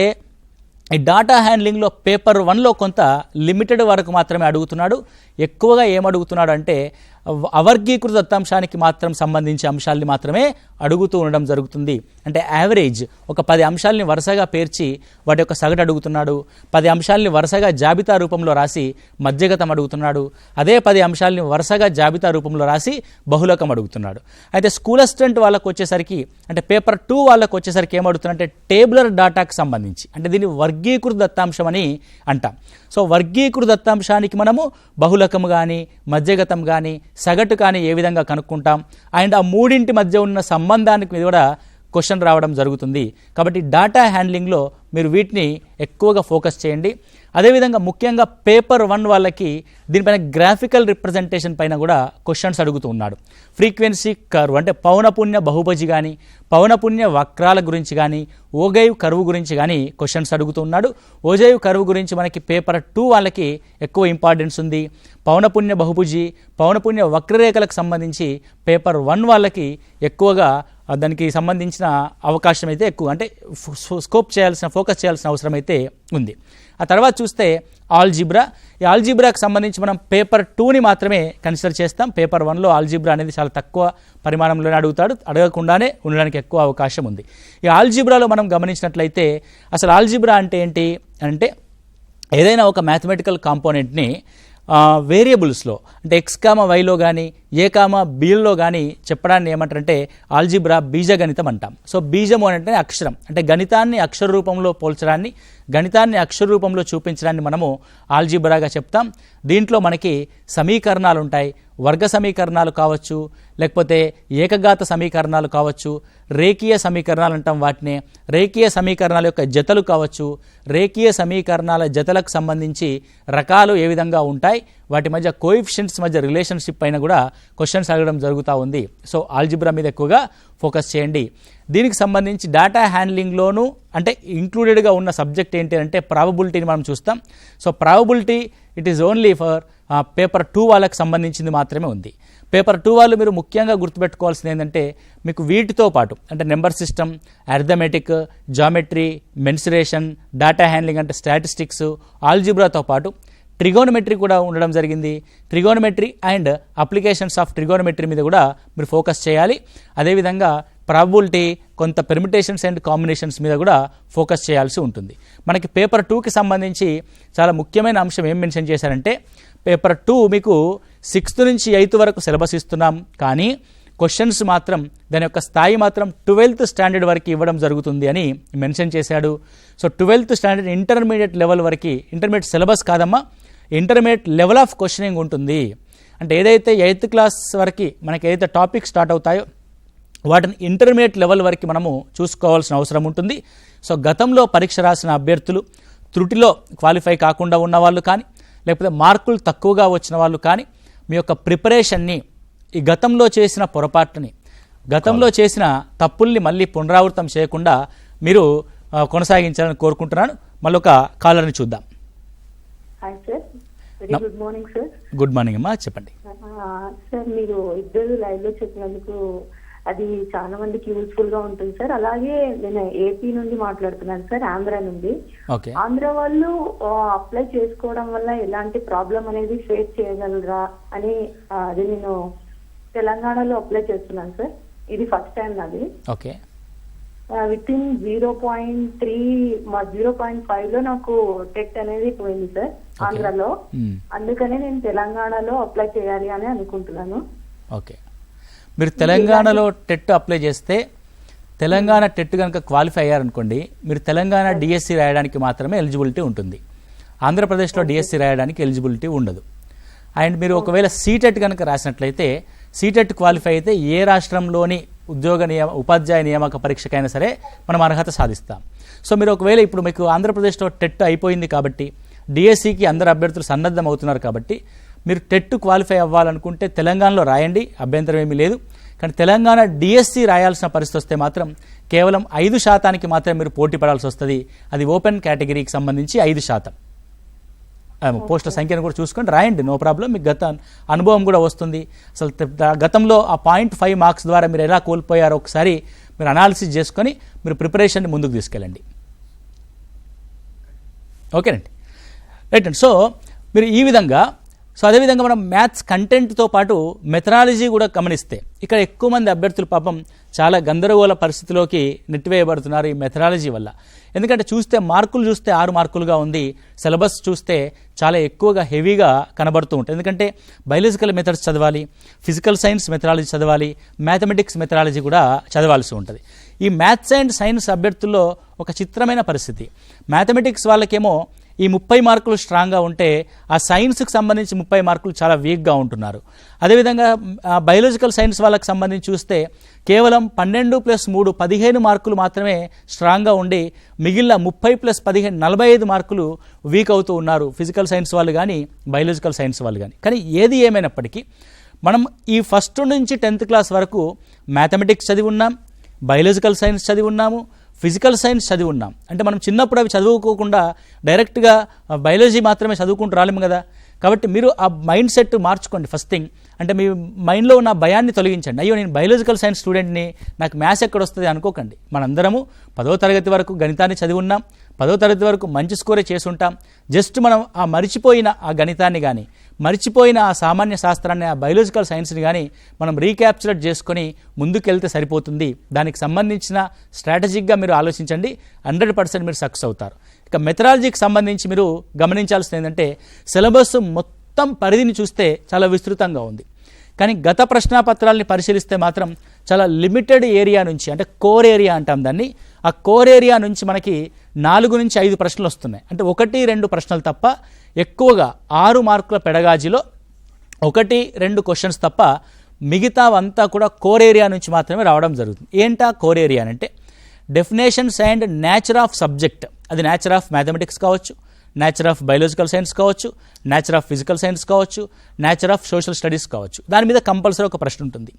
ఈ డాటా హ్యాండ్లింగ్లో పేపర్ 1లో కొంత లిమిటెడ్ వరకు మాత్రమే అడుగుతున్నాడు. ఎక్కువగా ఏమడుగుతున్నాడు అంటే అవర్గీకృత దత్తాంశానికి మాత్రం సంబంధించి అంశాలని మాత్రమే అడుగుతూ ఉండడం జరుగుతుంది. అంటే యావరేజ్ ఒక 10 అంశాలని వరుసగా పేర్చి వాటి యొక్క సగటు అడుగుతున్నాడు, 10 అంశాలని వరుసగా జాబితా రూపంలో రాసి మధ్యగతం అడుగుతున్నాడు, అదే 10 అంశాలని వరుసగా జాబితా రూపంలో రాసి బహుళకం అడుగుతున్నాడు. అయితే స్కూల్ అసిస్టెంట్ వాళ్ళకు వచ్చేసరికి అంటే పేపర్ 2 వాళ్ళకు వచ్చేసరికి ఏమడుగుతుందంటే టేబులర్ డాటాకి సంబంధించి, అంటే దీన్ని వర్గీకృత దత్తాంశం అని అంటాం. సో వర్గీకృత దత్తాంశానికి మనము బహుళకం కానీ మధ్యగతం కానీ సగటు కానీ ఏ విధంగా కనుక్కుంటాం, అండ్ ఆ మూడింటి మధ్య ఉన్న సంబంధానికి మీద కూడా క్వశ్చన్ రావడం జరుగుతుంది. కాబట్టి డాటా హ్యాండ్లింగ్లో మీరు వీటిని ఎక్కువగా ఫోకస్ చేయండి. అదేవిధంగా ముఖ్యంగా పేపర్ 1 వాళ్ళకి దీనిపైన గ్రాఫికల్ రిప్రజెంటేషన్ పైన కూడా క్వశ్చన్స్ అడుగుతూ ఉన్నాడు. ఫ్రీక్వెన్సీ కర్వ్ అంటే పౌనపుణ్య బహుభుజి కానీ పౌనపుణ్య వక్రాల గురించి కానీ ఓగైవ్ కర్వ్ గురించి కానీ క్వశ్చన్స్ అడుగుతూ ఉన్నాడు. ఓజైవ్ కర్వ్ గురించి మనకి పేపర్ 2 వాళ్ళకి ఎక్కువ ఇంపార్టెన్స్ ఉంది. పౌనపుణ్య బహుభుజి పౌనపుణ్య వక్రరేఖలకు సంబంధించి పేపర్ 1 వాళ్ళకి ఎక్కువగా దానికి సంబంధించిన అవకాశం అయితే ఎక్కువ, అంటే ఫోకస్ చేయాల్సిన అవసరం అయితే ఉంది. ఆ తర్వాత చూస్తే ఆల్జిబ్రా. ఈ ఆల్జిబ్రాకి సంబంధించి మనం పేపర్ 2ని మాత్రమే కన్సిడర్ చేస్తాం. పేపర్ 1లో ఆల్జిబ్రా అనేది చాలా తక్కువ పరిమాణంలోనే అడుగుతాడు, అడగకుండానే ఉండడానికి ఎక్కువ అవకాశం ఉంది. ఈ ఆల్జిబ్రాలో మనం గమనించినట్లయితే అసలు ఆల్జిబ్రా అంటే ఏంటి అంటే ఏదైనా ఒక మ్యాథమెటికల్ కాంపోనెంట్ని వేరియబుల్స్లో అంటే ఎక్స్ కామ వైలో కానీ ఏ కామ బీల్లో కానీ చెప్పడాన్ని ఏమంటారంటే ఆల్జిబ్రా బీజగణితం అంటాం. సో బీజము అంటే అక్షరం, అంటే గణితాన్ని అక్షర రూపంలో పోల్చడాన్ని గణితాన్ని అక్షర రూపంలో చూపించడాన్ని మనము ఆల్జిబ్రాగా చెప్తాం. దీంట్లో మనకి సమీకరణాలు ఉంటాయి, వర్గ సమీకరణాలు కావచ్చు, లేకపోతే ఏకఘాత సమీకరణాలు కావచ్చు, రేఖీయ సమీకరణాలు అంటాం వాటిని, రేఖీయ సమీకరణాల యొక్క జతలు కావచ్చు, రేఖీయ సమీకరణాల జతలకు సంబంధించి రకాలు ఏ విధంగా ఉంటాయి, వాటి మధ్య కోఎఫిషియెంట్స్ మధ్య రిలేషన్షిప్ పైన కూడా క్వశ్చన్స్ అడగడం జరుగుతూ ఉంది. సో ఆల్జిబ్రా మీద ఎక్కువగా ఫోకస్ చేయండి. దీనికి సంబంధించి డేటా హ్యాండ్లింగ్లోనూ అంటే ఇంక్లూడెడ్గా ఉన్న సబ్జెక్ట్ ఏంటి అంటే ప్రాబబిలిటీని మనం చూస్తాం. So probability it is only for paper 2 వాళ్ళకి సంబంధించింది మాత్రమే ఉంది. పేపర్ 2 వాళ్ళు మీరు ముఖ్యంగా గుర్తుపెట్టుకోవాల్సింది ఏంటంటే మీకు వీటితో పాటు అంటే number system, arithmetic, geometry, mensuration, data handling అంటే స్టాటిస్టిక్స్, ఆల్జిబ్రాతో పాటు ట్రిగోనమెట్రీ కూడా ఉండడం జరిగింది. Trigonometry and applications of trigonometry మీద కూడా మీరు ఫోకస్ చేయాలి. అదేవిధంగా ప్రాబబిలిటీ, కొంత పెర్మిటేషన్స్ అండ్ కాంబినేషన్స్ మీద కూడా ఫోకస్ చేయాల్సి ఉంటుంది. మనకి పేపర్ 2కి సంబంధించి చాలా ముఖ్యమైన అంశం ఏం మెన్షన్ చేశారంటే పేపర్ 2 మీకు 6th నుంచి 8th వరకు సిలబస్ ఇస్తున్నాం, కానీ క్వశ్చన్స్ మాత్రం దాని యొక్క స్థాయి మాత్రం 12th స్టాండర్డ్ వరకు ఇవ్వడం జరుగుతుంది అని మెన్షన్ చేశాడు. So 12th standard intermediate level వరకు, ఇంటర్మీడియట్ సిలబస్ కాదమ్మా, ఇంటర్మీడియట్ లెవెల్ ఆఫ్ క్వశ్చనింగ్ ఉంటుంది. అంటే ఏదైతే 8th క్లాస్ వరకు మనకి ఏదైతే టాపిక్ స్టార్ట్ అవుతాయో వాటిని ఇంటర్మీడియట్ లెవెల్ వరకు మనము చూసుకోవాల్సిన అవసరం ఉంటుంది. సో గతంలో పరీక్ష రాసిన అభ్యర్థులు త్రుటిలో క్వాలిఫై కాకుండా ఉన్న వాళ్ళు కానీ లేకపోతే మార్కులు తక్కువగా వచ్చిన వాళ్ళు కానీ మీ యొక్క ప్రిపరేషన్ని ఈ గతంలో చేసిన పొరపాటుని, గతంలో చేసిన తప్పుల్ని మళ్ళీ పునరావృతం చేయకుండా మీరు కొనసాగించాలని కోరుకుంటున్నాను. మళ్ళీ ఒక కాలర్ని చూద్దాం. Hi sir, very good morning sir. Good morning అమ్మా, చెప్పండి. సార్ మీరు ఇద్దరు లైవ్ లో చెప్పినందుకు అది చాలా మందికి యూస్ఫుల్ గా ఉంటుంది సార్. అలాగే నేను ఏపీ నుండి మాట్లాడుతున్నాను సార్, ఆంధ్ర నుండి. ఆంధ్ర వాళ్ళు అప్లై చేసుకోవడం వల్ల ఎలాంటి ప్రాబ్లం అనేది ఫేస్ చేయగలరా అని అది నేను తెలంగాణలో అప్లై చేస్తున్నాను సార్. ఇది ఫస్ట్ టైం నాది. ఓకే. విత్ ఇన్ 0.5 లో నాకు టెట్ అనేది పోయింది సార్ ఆంధ్రలో. అందుకనే నేను తెలంగాణలో అప్లై చేయాలి అని అనుకుంటున్నాను. ఓకే, మీరు తెలంగాణలో టెట్ అప్లై చేస్తే తెలంగాణ టెట్ కనుక క్వాలిఫై అయ్యారనుకోండి, మీరు తెలంగాణ డిఎస్సి రాయడానికి మాత్రమే ఎలిజిబిలిటీ ఉంటుంది. ఆంధ్రప్రదేశ్లో డిఎస్సి రాయడానికి ఎలిజిబిలిటీ ఉండదు. అండ్ మీరు ఒకవేళ సీటెట్ కనుక రాసినట్లయితే, సీటెట్ క్వాలిఫై అయితే ఏ రాష్ట్రంలోని ఉపాధ్యాయ నియామక పరీక్షకైనా సరే మనం అర్హత సాధిస్తాం. సో మీరు ఒకవేళ ఇప్పుడు మీకు ఆంధ్రప్రదేశ్లో టెట్ అయిపోయింది కాబట్టి డిఎస్సికి అందరు అభ్యర్థులు సన్నద్ధం అవుతున్నారు కాబట్టి మీరు టెట్ క్వాలిఫై అవ్వాలనుకుంటే తెలంగాణలో రాయండి, అభ్యంతరం ఏమీ లేదు. కానీ తెలంగాణ డిఎస్సి రాయాల్సిన పరిస్థితి వస్తే మాత్రం కేవలం 5% మాత్రమే మీరు పోటీ పడాల్సి వస్తుంది. అది ఓపెన్ కేటగిరీకి సంబంధించి 5%. పోస్టుల సంఖ్యను కూడా చూసుకొని రాయండి, నో ప్రాబ్లం. మీకు గత అనుభవం కూడా వస్తుంది. అసలు గతంలో ఆ 0.5 మార్క్స్ ద్వారా మీరు ఎలా కోల్పోయారో ఒకసారి మీరు అనాలిసిస్ చేసుకొని మీరు ప్రిపరేషన్ని ముందుకు తీసుకెళ్ళండి. ఓకేనండి, రైట్ అండి. సో మీరు ఈ విధంగా సో అదేవిధంగా మనం మ్యాథ్స్ కంటెంట్తో పాటు మెథడాలజీ కూడా గమనిస్తే ఇక్కడ ఎక్కువ మంది అభ్యర్థులు పాపం చాలా గందరగోళ పరిస్థితిలోకి నెట్టివేయబడుతున్నారు ఈ మెథడాలజీ వల్ల. ఎందుకంటే చూస్తే మార్కులు చూస్తే 6 మార్కులుగా ఉంది, సిలబస్ చూస్తే చాలా ఎక్కువగా హెవీగా కనబడుతూ ఉంటుంది. ఎందుకంటే బయాలజికల్ మెథడ్స్ చదవాలి, ఫిజికల్ సైన్స్ మెథడాలజీ చదవాలి, మ్యాథమెటిక్స్ మెథడాలజీ కూడా చదవాల్సి ఉంటుంది. ఈ మ్యాథ్స్ అండ్ సైన్స్ అభ్యర్థుల్లో ఒక చిత్రమైన పరిస్థితి. మ్యాథమెటిక్స్ వాళ్ళకేమో ఈ 30 మార్కులు స్ట్రాంగ్గా ఉంటే ఆ సైన్స్కి సంబంధించి 30 మార్కులు చాలా వీక్గా ఉంటున్నారు. అదేవిధంగా బయాలజికల్ సైన్స్ వాళ్ళకి సంబంధించి చూస్తే కేవలం 12+3 15 మార్కులు మాత్రమే స్ట్రాంగ్గా ఉండి మిగిలిన 30+15 45 మార్కులు వీక్ అవుతూ ఉన్నారు ఫిజికల్ సైన్స్ వాళ్ళు కానీ బయాలజికల్ సైన్స్ వాళ్ళు కానీ. కానీ ఏది ఏమైనప్పటికీ మనం ఈ ఫస్ట్ నుంచి 10th క్లాస్ వరకు మ్యాథమెటిక్స్ చదివి ఉన్నాం, బయాలజికల్ సైన్స్ చదివి ఉన్నాము, ఫిజికల్ సైన్స్ చదివి ఉన్నాం. అంటే మనం చిన్నప్పుడు అవి చదువుకోకుండా డైరెక్ట్గా బయాలజీ మాత్రమే చదువుకుంటూ రాలేము కదా. కాబట్టి మీరు ఆ మైండ్ సెట్ మార్చుకోండి. ఫస్ట్ థింగ్ అంటే మీ మైండ్లో ఉన్న భయాన్ని తొలగించండి. అయ్యో నేను బయాలజికల్ సైన్స్ స్టూడెంట్ని, నాకు మ్యాథ్స్ ఎక్కడ వస్తుంది అనుకోకండి. మనందరము 10వ తరగతి వరకు గణితాన్ని చదివి ఉన్నాం, 10వ తరగతి వరకు మంచి స్కోరే చేసి ఉంటాం. జస్ట్ మనం ఆ మరిచిపోయిన ఆ గణితాన్ని కానీ, మరిచిపోయిన ఆ సామాన్య శాస్త్రాన్ని, ఆ బయాలజికల్ సైన్స్ని కానీ మనం రీక్యాప్చురేట్ చేసుకొని ముందుకెళ్తే సరిపోతుంది. దానికి సంబంధించిన స్ట్రాటజిక్గా మీరు ఆలోచించండి, 100% మీరు సక్సెస్ అవుతారు. ఇక మెథడాలజీకి సంబంధించి మీరు గమనించాల్సింది ఏంటంటే సిలబస్ మొత్తం పరిధిని చూస్తే చాలా విస్తృతంగా ఉంది. కానీ గత ప్రశ్నాపత్రాలని పరిశీలిస్తే మాత్రం చాలా లిమిటెడ్ ఏరియా నుంచి, అంటే కోర్ ఏరియా అంటాం దాన్ని, ఆ కోర్ ఏరియా నుంచి మనకి 4 నుంచి 5 ప్రశ్నలు వస్తున్నాయి. అంటే 1-2 ప్రశ్నలు తప్ప ఎక్కువగా 6 మార్కుల పెడగాజీలో 1-2 క్వశ్చన్స్ తప్ప మిగతావంతా కూడా కోర్ ఏరియా నుంచి మాత్రమే రావడం జరుగుతుంది. ఏంటా కోర్ ఏరియా అంటే definitions and nature of subject. అది నేచర్ ఆఫ్ మ్యాథమెటిక్స్ కావచ్చు, నేచర్ ఆఫ్ బయాలజికల్ సైన్స్ కావచ్చు, నేచర్ ఆఫ్ ఫిజికల్ సైన్స్ కావచ్చు, నేచర్ ఆఫ్ సోషల్ స్టడీస్ కావచ్చు. దాని మీద కంపల్సరీ ఒక ప్రశ్న ఉంటుంది.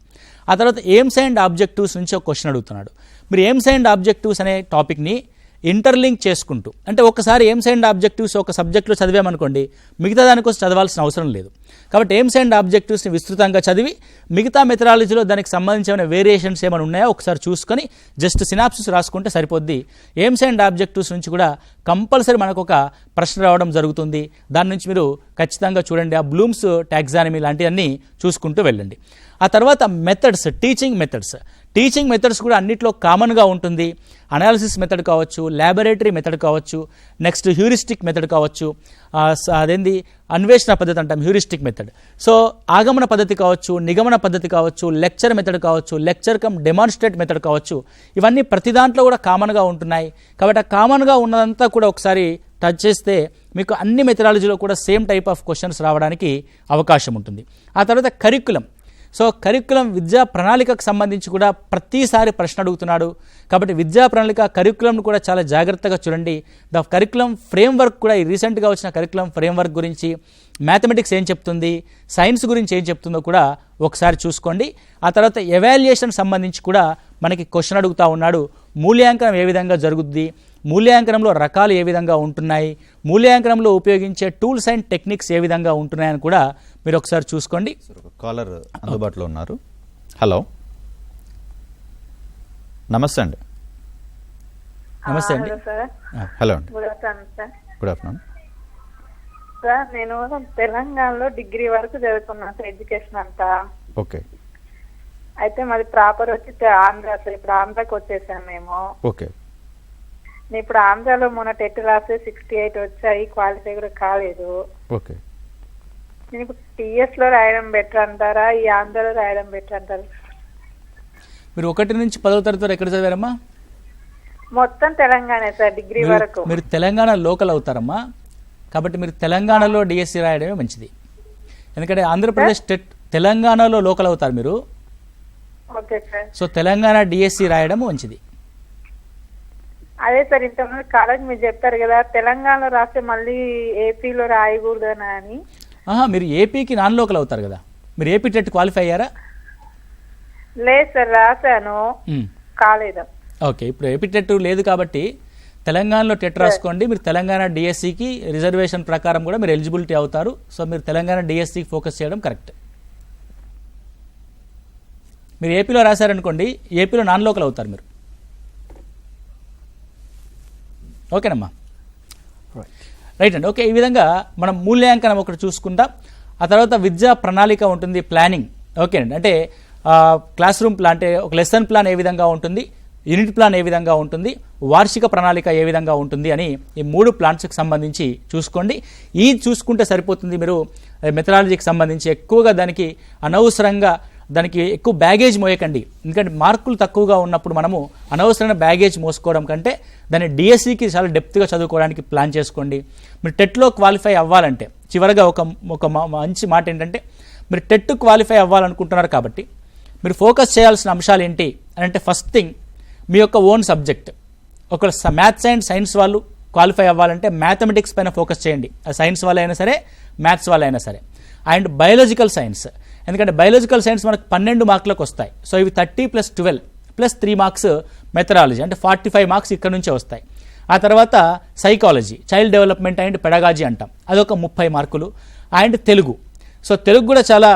ఆ తర్వాత ఎయిమ్స్ అండ్ ఆబ్జెక్టివ్స్ నుంచి ఒక క్వశ్చన్ అడుగుతున్నాడు. మీరు ఎయిమ్స్ అండ్ ఆబ్జెక్టివ్స్ అనే టాపిక్ని ఇంటర్లింక్ చేసుకుంటూ, అంటే ఒకసారి ఎయిమ్స్ అండ్ ఆబ్జెక్టివ్స్ ఒక సబ్జెక్ట్లో చదివామనుకోండి, మిగతా దానికోసం చదవాల్సిన అవసరం లేదు. కాబట్టి ఎయిమ్స్ అండ్ ఆబ్జెక్టివ్స్ని విస్తృతంగా చదివి మిగతా మెథడాలజీలో దానికి సంబంధించిన వేరియేషన్స్ ఏమైనా ఉన్నాయో ఒకసారి చూసుకొని జస్ట్ సినాప్సిస్ రాసుకుంటే సరిపోద్ది. ఎయిమ్స్ అండ్ ఆబ్జెక్టివ్స్ నుంచి కూడా కంపల్సరీ మనకు ఒక ప్రశ్న రావడం జరుగుతుంది. దాని నుంచి మీరు ఖచ్చితంగా చూడండి. ఆ బ్లూమ్స్ టాక్సానమీ లాంటివన్నీ చూసుకుంటూ వెళ్ళండి. ఆ తర్వాత మెథడ్స్, టీచింగ్ మెథడ్స్ కూడా అన్నిట్లో కామన్గా ఉంటుంది. అనాలిసిస్ మెథడ్ కావచ్చు, ల్యాబొరేటరీ మెథడ్ కావచ్చు, నెక్స్ట్ హ్యూరిస్టిక్ మెథడ్ కావచ్చు, అదేంది అన్వేషణ పద్ధతి అంటాం హ్యూరిస్టిక్ మెథడ్. సో ఆగమన పద్ధతి కావచ్చు, నిగమన పద్ధతి కావచ్చు, లెక్చర్ మెథడ్ కావచ్చు, లెక్చర్ కమ్ డెమాన్స్ట్రేట్ మెథడ్ కావచ్చు, ఇవన్నీ ప్రతి దాంట్లో కూడా కామన్గా ఉంటున్నాయి. కాబట్టి ఆ కామన్గా ఉన్నదంతా కూడా ఒకసారి టచ్ చేస్తే మీకు అన్ని మెథడాలజీలో కూడా సేమ్ టైప్ ఆఫ్ క్వశ్చన్స్ రావడానికి అవకాశం ఉంటుంది. ఆ తర్వాత కరిక్యులం. సో కరిక్యులం విద్యా ప్రణాళికకు సంబంధించి కూడా ప్రతిసారి ప్రశ్న అడుగుతున్నాడు. కాబట్టి విద్యా ప్రణాళిక కరిక్యులంను కూడా చాలా జాగ్రత్తగా చూడండి. ద కరిక్యులం ఫ్రేమ్వర్క్ కూడా ఈ రీసెంట్గా వచ్చిన కరిక్యులం ఫ్రేమ్వర్క్ గురించి, మ్యాథమెటిక్స్ ఏం చెప్తుంది, సైన్స్ గురించి ఏం చెప్తుందో కూడా ఒకసారి చూసుకోండి. ఆ తర్వాత ఎవాల్యుయేషన్ సంబంధించి కూడా మనకి క్వశ్చన్ అడుగుతూ ఉన్నాడు. మూల్యాంకనం ఏ విధంగా జరుగుద్ది, మూల్యాంకనంలో రకాలు ఏ విధంగా ఉంటున్నాయి, మూల్యాంకనంలో ఉపయోగించే టూల్స్ అండ్ టెక్నిక్స్ ఏ విధంగా ఉంటున్నాయని కూడా మీరు ఒకసారి చూసుకోండి. కాలర్ అందుబాటులో ఉన్నారు. హలో, నమస్తే అండి. నమస్తే అండి. హలో అండి. Good afternoon sir. Good afternoon sir, నేను తెలంగాణలో డిగ్రీ వరకు చదువుకున్నాను సార్, ఎడ్యుకేషన్ అంతా. ఓకే. అయితే మాది ప్రాపర్ వచ్చి ఆంధ్ర సార్. ఇప్పుడు ఆంధ్రాకి వచ్చేసాం మేము. ఓకే. నేను ఇప్పుడు ఆంధ్రాలో మొన్న టెట్ రాస్తే 68 వచ్చాయి, క్వాలిఫై కూడా కాలేదు. ఓకే. నేను ఇప్పుడు టీఎస్ లో రాయడం బెటర్ అంటారా, ఈ ఆంధ్రాలో రాయడం బెటర్ అంటారా? మీరు 1 నుంచి 10వ తరగతి ఎక్కడ చదివారమ్మా? మొత్తం తెలంగాణ సార్, డిగ్రీ వరకు. మీరు తెలంగాణ లోకల్ అవుతారమ్మా. కాబట్టి మీరు తెలంగాణలో డిఎస్సి రాయడమే మంచిది. ఎందుకంటే ఆంధ్రప్రదేశ్ టెట్ తెలంగాణలో లోకల్ అవుతారు మీరు. Okay sir. So Telangana DSC రాయడం మంచిది. అదే సార్, ఇంతకుముందు కాలేజ్ మీరు చెప్పారు కదా తెలంగాణలో రాస్తే మళ్ళీ ఏపీలో రాయకూడదనా అని. మీరు ఏపీకి నాన్ లోకల్ అవుతారు కదా. మీరు ఏపీ టెట్ క్వాలిఫై అయ్యారా? లేదు సార్, రాశాను, కాలేదు. ఓకే. ఇప్పుడు ఏపీ టెట్ లేదు కాబట్టి తెలంగాణలో టెట్ రాసుకోండి. మీరు తెలంగాణ డిఎస్సికి రిజర్వేషన్ ప్రకారం కూడా మీరు ఎలిజిబిలిటీ అవుతారు. సో మీరు తెలంగాణ డిఎస్సికి ఫోకస్ చేయడం కరెక్ట్. మీరు ఏపీలో రాశారనుకోండి, ఏపీలో నాన్ లోకల్ అవుతారు మీరు. ఓకేనమ్మా, రైట్ అండి. ఓకే, ఈ విధంగా మనం మూల్యాంకనం ఒకటి చూసుకుందాం. ఆ తర్వాత విద్యా ప్రణాళిక ఉంటుంది, ప్లానింగ్. ఓకేనండి, అంటే క్లాస్ రూమ్ ప్లాన్, అంటే ఒక లెసన్ ప్లాన్ ఏ విధంగా ఉంటుంది, యూనిట్ ప్లాన్ ఏ విధంగా ఉంటుంది, వార్షిక ప్రణాళిక ఏ విధంగా ఉంటుంది అని ఈ 3 ప్లాన్స్కి సంబంధించి చూసుకోండి. ఈ చూసుకుంటే సరిపోతుంది. మీరు మెథడాలజీకి సంబంధించి ఎక్కువగా దానికి అనవసరంగా దానికి ఎక్కువ బ్యాగేజ్ మోయకండి. ఎందుకంటే మార్కులు తక్కువగా ఉన్నప్పుడు మనము అనవసరమైన బ్యాగేజ్ మోసుకోవడం కంటే దాన్ని డిఎస్సికి చాలా డెప్త్గా చదువుకోవడానికి ప్లాన్ చేసుకోండి. మీరు టెట్లో క్వాలిఫై అవ్వాలంటే చివరిగా ఒక మంచి మాట ఏంటంటే, మీరు టెట్ క్వాలిఫై అవ్వాలనుకుంటున్నారు కాబట్టి మీరు ఫోకస్ చేయాల్సిన అంశాలు ఏంటి అని అంటే, ఫస్ట్ థింగ్ మీ యొక్క ఓన్ సబ్జెక్ట్. ఒక మ్యాథ్స్ అండ్ సైన్స్ వాళ్ళు క్వాలిఫై అవ్వాలంటే మ్యాథమెటిక్స్ పైన ఫోకస్ చేయండి. సైన్స్ వాళ్ళైనా సరే, మ్యాథ్స్ వాళ్ళైనా సరే. అండ్ బయాలజికల్ సైన్స్, ఎందుకంటే బయాలజికల్ సైన్స్ మనకు 12 మార్కులకు వస్తాయి. సో ఇవి 30 + 12 + 3 మార్క్స్ మెథడాలజీ, అంటే 45 మార్క్స్ ఇక్కడ నుంచే వస్తాయి. ఆ తర్వాత psychology, child development and pedagogy అంటాం, అదొక 30 మార్కులు. అండ్ తెలుగు. సో తెలుగు కూడా చాలా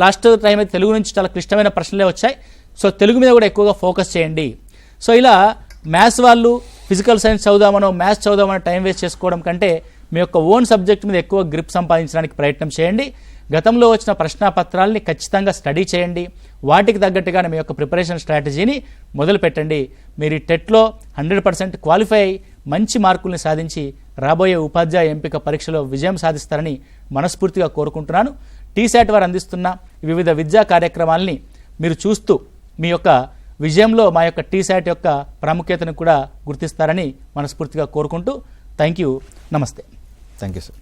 లాస్ట్ టైం అయితే తెలుగు నుంచి చాలా క్లిష్టమైన ప్రశ్నలే వచ్చాయి. సో తెలుగు మీద కూడా ఎక్కువగా ఫోకస్ చేయండి. సో ఇలా మ్యాథ్స్ వాళ్ళు ఫిజికల్ సైన్స్ చదువుదామనో మ్యాథ్స్ చదువుదామనో టైం వేస్ట్ చేసుకోవడం కంటే మీ యొక్క ఓన్ సబ్జెక్ట్ మీద ఎక్కువ గ్రిప్ సంపాదించడానికి ప్రయత్నం చేయండి. గతంలో వచ్చిన ప్రశ్నాపత్రాలని ఖచ్చితంగా స్టడీ చేయండి. వాటికి తగ్గట్టుగానే మీ యొక్క ప్రిపరేషన్ స్ట్రాటజీని మొదలు పెట్టండి. మీరు ఈ టెట్లో 100% క్వాలిఫై అయ్యి మంచి మార్కుల్ని సాధించి రాబోయే ఉపాధ్యాయ ఎంపిక పరీక్షలో విజయం సాధిస్తారని మనస్ఫూర్తిగా కోరుకుంటున్నాను. టీశాట్ వారు అందిస్తున్న వివిధ విద్యా కార్యక్రమాలని మీరు చూస్తూ మీ యొక్క విజయంలో మా యొక్క టీశాట్ యొక్క ప్రాముఖ్యతను కూడా గుర్తిస్తారని మనస్ఫూర్తిగా కోరుకుంటూ థ్యాంక్ యూ. నమస్తే. Thank you sir.